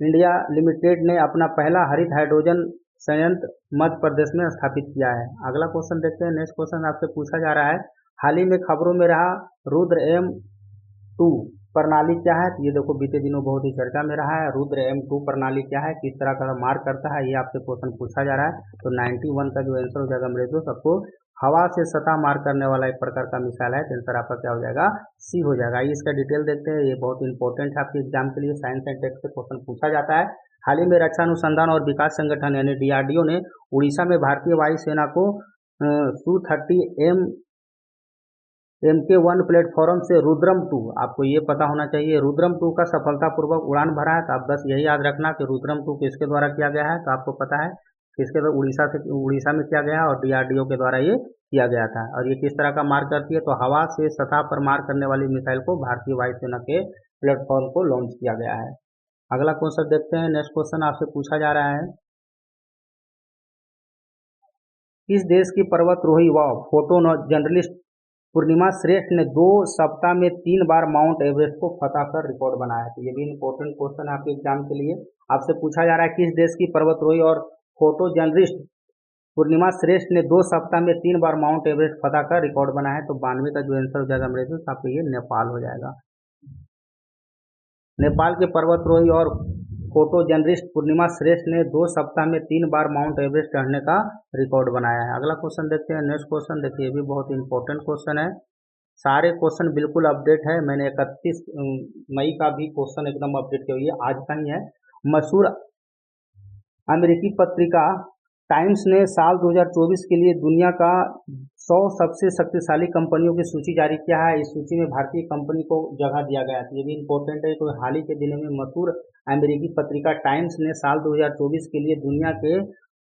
इंडिया लिमिटेड ने अपना पहला हरित हाइड्रोजन संयंत्र मध्य प्रदेश में स्थापित किया है। अगला क्वेश्चन देखते हैं, नेक्स्ट क्वेश्चन आपसे पूछा जा रहा है, हाल ही में खबरों में रहा रुद्र M2 प्रणाली क्या है, तो ये देखो बीते दिनों बहुत ही चर्चा में रहा है, रुद्र M2 प्रणाली क्या है, किस तरह का मार करता है, ये आपसे क्वेश्चन पूछा जा रहा है। तो 91 का जो आंसर हो जाएगा मेरे दोस्त आपको हवा से सतह मार करने वाला एक प्रकार का मिसाइल है, तो आंसर आपका क्या हो जाएगा सी हो जाएगा। इसका डिटेल देखते हैं, ये बहुत इंपॉर्टेंट है आपके एग्जाम के लिए, साइंस एंड टेक से क्वेश्चन पूछा जाता है। हाल ही में रक्षा अनुसंधान और विकास संगठन यानी DRDO ने उड़ीसा में भारतीय वायुसेना को Su-30 MK1 प्लेटफॉर्म से रुद्रम 2, आपको ये पता होना चाहिए, रुद्रम 2 का सफलतापूर्वक उड़ान भरा है, तो आप बस यही याद रखना कि रुद्रम 2 किसके द्वारा किया गया है, तो आपको पता है किसके द्वारा उड़ीसा में किया गया है और DRDO के द्वारा ये किया गया था। और ये किस तरह का मार करती है, तो हवा से सतह पर मार करने वाली मिसाइल को भारतीय वायुसेना के प्लेटफॉर्म को लॉन्च किया गया है। अगला क्वेश्चन देखते हैं, नेक्स्ट क्वेश्चन आपसे पूछा जा रहा है, किस देश की पर्वतारोही व फोटो जर्नलिस्ट पूर्णिमा श्रेष्ठ ने 2 सप्ताह में 3 बार माउंट एवरेस्ट को फतह कर रिकॉर्ड बनाया है, तो ये भी इंपॉर्टेंट क्वेश्चन है आपके एग्जाम के लिए। आपसे पूछा जा रहा है, किस देश की पर्वतारोही और फोटो जर्नलिस्ट पूर्णिमा श्रेष्ठ ने 2 सप्ताह में 3 बार माउंट एवरेस्ट फतह कर रिकॉर्ड बनाया है, तो 92 का जो आंसर हो जाएगा मेरे दोस्त आपको ये नेपाल हो जाएगा। नेपाल के पर्वतारोही और फोटो जर्नलिस्ट पूर्णिमा श्रेष्ठ ने 2 सप्ताह में 3 बार माउंट एवरेस्ट चढ़ने का रिकॉर्ड बनाया है। अगला क्वेश्चन देखते हैं। नेक्स्ट क्वेश्चन देखिए, ये भी बहुत इंपॉर्टेंट क्वेश्चन है। सारे क्वेश्चन बिल्कुल अपडेट है। मैंने 31 मई का भी क्वेश्चन एकदम अपडेट किया, ये आज का ही है। मशहूर अमेरिकी पत्रिका टाइम्स ने साल 2024 के लिए दुनिया का 100 सबसे शक्तिशाली कंपनियों की सूची जारी किया है। इस सूची में भारतीय कंपनी को जगह दिया गया है। ये भी इम्पोर्टेंट है। तो हाल ही के दिनों में मशहूर अमेरिकी पत्रिका टाइम्स ने साल 2024 के लिए दुनिया के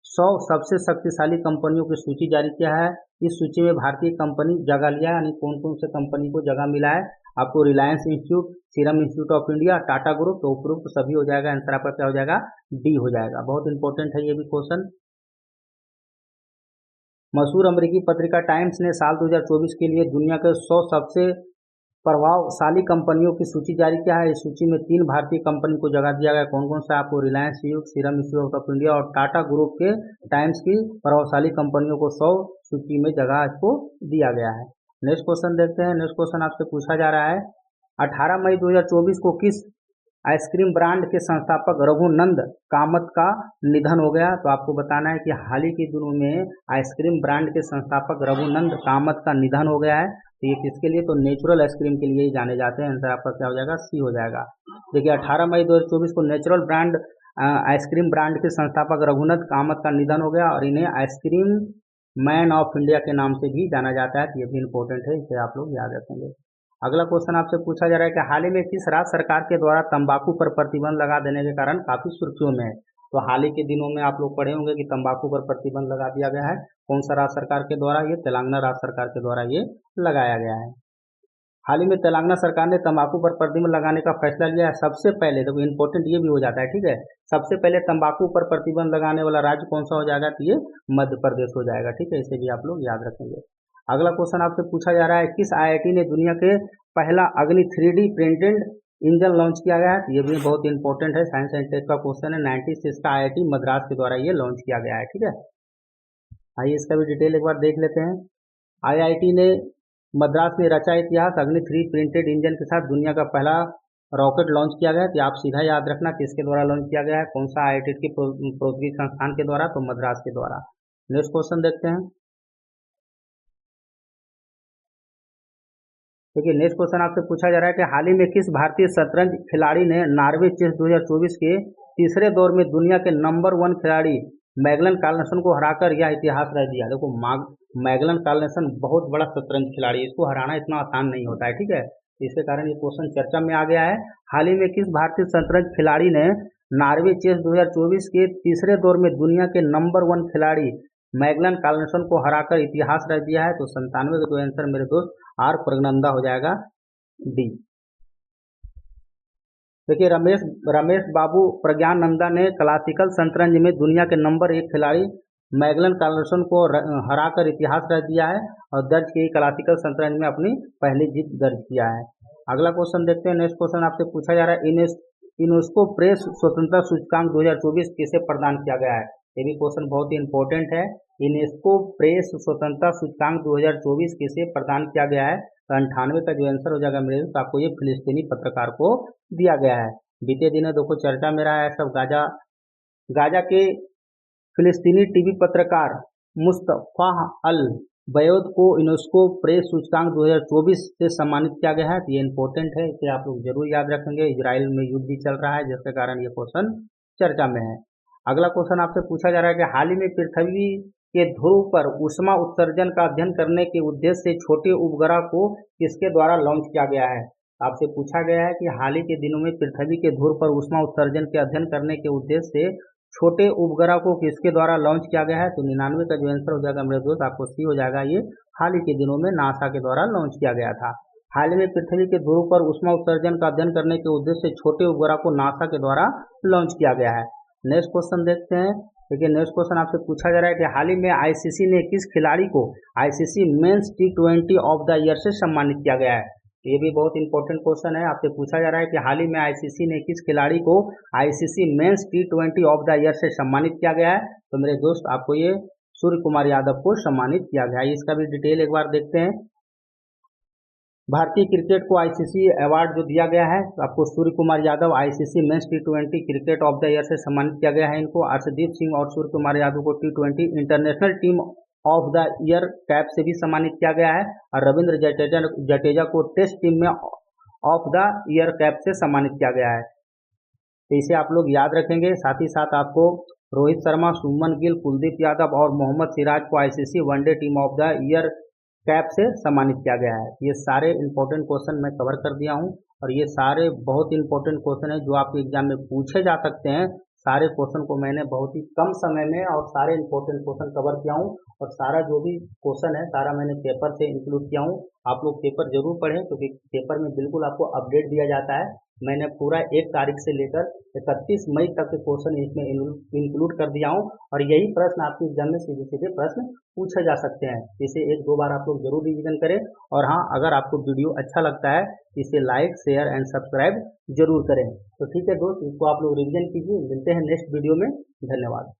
100 सबसे शक्तिशाली कंपनियों की सूची जारी किया है। इस सूची में भारतीय कंपनी जगह लिया है, यानी कौन कौन से कंपनी को जगह मिला है आपको। Reliance institute, serum institute of India, Tata group, तो उपरोक्त सभी हो जाएगा। आंसर आपका क्या हो जाएगा? डी हो जाएगा। बहुत इंपॉर्टेंट है ये भी क्वेश्चन। मशहूर अमेरिकी पत्रिका टाइम्स ने साल 2024 के लिए दुनिया के 100 सबसे प्रभावशाली कंपनियों की सूची जारी किया है। इस सूची में 3 भारतीय कंपनी को जगह दिया गया। कौन कौन सा आपको? Reliance institute, serum institute of India और टाटा ग्रुप के टाइम्स की प्रभावशाली कंपनियों को 100 सूची में जगह आपको दिया गया है। नेक्स्ट क्वेश्चन देखते हैं। नेक्स्ट क्वेश्चन आपसे पूछा जा रहा है, 18 मई 2024 को किस आइसक्रीम ब्रांड के संस्थापक रघुनंद कामत का निधन हो गया? तो आपको बताना है कि हाल ही के दिनों में आइसक्रीम ब्रांड के संस्थापक रघुनंद कामत का निधन हो गया है। तो ये किसके लिए? तो नेचुरल आइसक्रीम के लिए ही जाने जाते हैं। आंसर आपका क्या हो जाएगा? सी हो जाएगा। देखिए 18 मई 2024 को नेचुरल ब्रांड आइसक्रीम ब्रांड के संस्थापक रघुनंद कामत का निधन हो गया और इन्हें आइसक्रीम मैन ऑफ इंडिया के नाम से भी जाना जाता है। तो ये भी इंपॉर्टेंट है, इसे आप लोग याद रखेंगे। अगला क्वेश्चन आपसे पूछा जा रहा है कि हाल ही में किस राज्य सरकार के द्वारा तंबाकू पर प्रतिबंध लगा देने के कारण काफी सुर्खियों में है? तो हाल ही के दिनों में आप लोग पढ़े होंगे कि तंबाकू पर प्रतिबंध लगा दिया गया है। कौन सा राज्य सरकार के द्वारा? ये तेलंगाना राज्य सरकार के द्वारा ये लगाया गया है। हाल ही में तेलंगाना सरकार ने तंबाकू पर प्रतिबंध लगाने का फैसला लिया है। सबसे पहले देखो इंपॉर्टेंट ये भी हो जाता है, ठीक है। सबसे पहले तंबाकू पर प्रतिबंध लगाने वाला राज्य कौन सा हो जाएगा? तो ये मध्य प्रदेश हो जाएगा, ठीक है। इसे भी आप लोग याद रखेंगे। अगला क्वेश्चन आपसे पूछा जा रहा है, किस आईआईटी ने दुनिया के पहला अग्नि 3D प्रिंटेड इंजन लॉन्च किया गया है? ये भी बहुत इंपॉर्टेंट है, साइंस एंड टेक का क्वेश्चन है। 96 का आईआईटी मद्रास के द्वारा ये लॉन्च किया गया है, ठीक है। आइए इसका भी डिटेल एक बार देख लेते हैं। आईआईटी ने मद्रास में रचा इतिहास। अग्नि 3 प्रिंटेड इंजन के साथ दुनिया का पहला रॉकेट लॉन्च किया गया। तो आप सीधा याद रखना किसके द्वारा लॉन्च किया गया है, कौन सा आईआईटी की प्रौद्योगिकी संस्थान के द्वारा? तो मद्रास के द्वारा। नेक्स्ट क्वेश्चन देखते हैं। देखिए नेक्स्ट क्वेश्चन आपसे पूछा जा रहा है कि हाल ही में किस भारतीय शतरंज खिलाड़ी ने नॉर्वे चेस 2024 के तीसरे दौर में दुनिया के नंबर 1 खिलाड़ी मैगलन कार्लसन को हराकर यह इतिहास रच दिया? देखो मैगलन कार्लसन बहुत बड़ा शतरंज खिलाड़ी, इसको हराना इतना आसान नहीं होता है, ठीक है। इसके कारण ये क्वेश्चन चर्चा में आ गया है। हाल ही में किस भारतीय शतरंज खिलाड़ी ने नॉर्वे चेस 2024 के तीसरे दौर में दुनिया के नंबर 1 खिलाड़ी मैगलन कार्लसन को हराकर इतिहास रच दिया है? तो 97 का तो आंसर मेरे दोस्त आर प्रगनंदा हो जाएगा, डी। देखिए रमेश बाबू प्रज्ञानंदा ने क्लासिकल शतरंज में दुनिया के नंबर 1 खिलाड़ी मैगलन कार्लसन को हराकर इतिहास रच दिया है और दर्ज की क्लासिकल शतरंज में अपनी पहली जीत दर्ज किया है। अगला क्वेश्चन देखते हैं। नेक्स्ट क्वेश्चन आपसे पूछा जा रहा है, यूनेस्को प्रेस स्वतंत्रता सूचकांक 2024 किसे प्रदान किया गया है? ये भी क्वेश्चन बहुत ही इंपॉर्टेंट है। यूनेस्को प्रेस स्वतंत्रता सूचकांक 2024 किसे प्रदान किया गया है? तो 98 का जो आंसर हो जाएगा मेरे दोस्त आपको ये फिलिस्तीनी पत्रकार को दिया गया है। बीते दिनों देखो चर्चा में रहा है सब गाजा के फिलिस्तीनी टीवी पत्रकार मुस्तफा अल बैद को यूनेस्को प्रेस सूचकांक 2024 से सम्मानित किया गया है। तो ये इंपॉर्टेंट है, इसे आप लोग जरूर याद रखेंगे। इजराइल में युद्ध भी चल रहा है जिसके कारण ये क्वेश्चन चर्चा में है। अगला क्वेश्चन आपसे पूछा जा रहा है कि हाल ही में पृथ्वी के ध्रुव पर ऊष्मा उत्सर्जन का अध्ययन करने के उद्देश्य से छोटे उपग्रह को किसके द्वारा लॉन्च किया गया है? आपसे पूछा गया है कि हाल ही के दिनों में पृथ्वी के ध्रुव पर ऊष्मा उत्सर्जन के अध्ययन करने के उद्देश्य से छोटे उपग्रह को किसके द्वारा लॉन्च किया गया है? तो 99 का जो आंसर हो जाएगा मेरे दोस्त आपको सी हो जाएगा। ये हाल ही के दिनों में नासा के द्वारा लॉन्च किया गया था। हाल ही में पृथ्वी के ध्रुव पर ऊष्मा उत्सर्जन का अध्ययन करने के उद्देश्य से छोटे उपग्रह को नासा के द्वारा लॉन्च किया गया है। नेक्स्ट क्वेश्चन देखते हैं। देखिए नेक्स्ट क्वेश्चन आपसे पूछा जा रहा है कि हाल ही में आईसीसी ने किस खिलाड़ी को ICC men's T20 of the year से सम्मानित किया गया है? ये भी बहुत इंपॉर्टेंट क्वेश्चन है। आपसे पूछा जा रहा है कि हाल ही में आईसीसी ने किस खिलाड़ी को ICC men's T20 of the year से सम्मानित किया गया है? तो मेरे दोस्त आपको ये सूर्य कुमार यादव को सम्मानित किया गया है। इसका भी डिटेल एक बार देखते हैं। भारतीय क्रिकेट को आईसीसी अवार्ड जो दिया गया है, तो आपको सूर्य कुमार यादव आईसीसी मेंस टी20 क्रिकेट ऑफ द ईयर से सम्मानित किया गया है इनको। अर्शदीप सिंह और सूर्य कुमार यादव को टी20 international team of the year cap से भी सम्मानित किया गया है, और रविंद्र जडेजा को टेस्ट टीम में ऑफ द ईयर कैप से सम्मानित किया गया है। तो इसे आप लोग याद रखेंगे। साथ ही साथ आपको रोहित शर्मा, सुमन गिल, कुलदीप यादव और मोहम्मद सिराज को ICC one day team of the year cap से सम्मानित किया गया है। ये सारे इंपॉर्टेंट क्वेश्चन मैं कवर कर दिया हूँ, और ये सारे बहुत इंपॉर्टेंट क्वेश्चन है जो आपके एग्जाम में पूछे जा सकते हैं। सारे क्वेश्चन को मैंने बहुत ही कम समय में और सारे इंपॉर्टेंट क्वेश्चन कवर किया हूँ, और सारा जो भी क्वेश्चन है सारा मैंने पेपर से इंक्लूड किया हूँ। आप लोग पेपर जरूर पढ़ें, क्योंकि पेपर में बिल्कुल आपको अपडेट दिया जाता है। मैंने पूरा 1 तारीख से लेकर 31 मई तक के क्वेश्चन इसमें इंक्लूड कर दिया हूँ, और यही प्रश्न आपके एग्जाम में सीधे सीधे प्रश्न पूछे जा सकते हैं। इसे 1-2 बार आप लोग जरूर रिवीजन करें, और हाँ, अगर आपको वीडियो अच्छा लगता है इसे लाइक, शेयर एंड सब्सक्राइब जरूर करें। तो ठीक है दोस्त, इसको आप लोग रिवीजन कीजिए। मिलते हैं नेक्स्ट वीडियो में। धन्यवाद।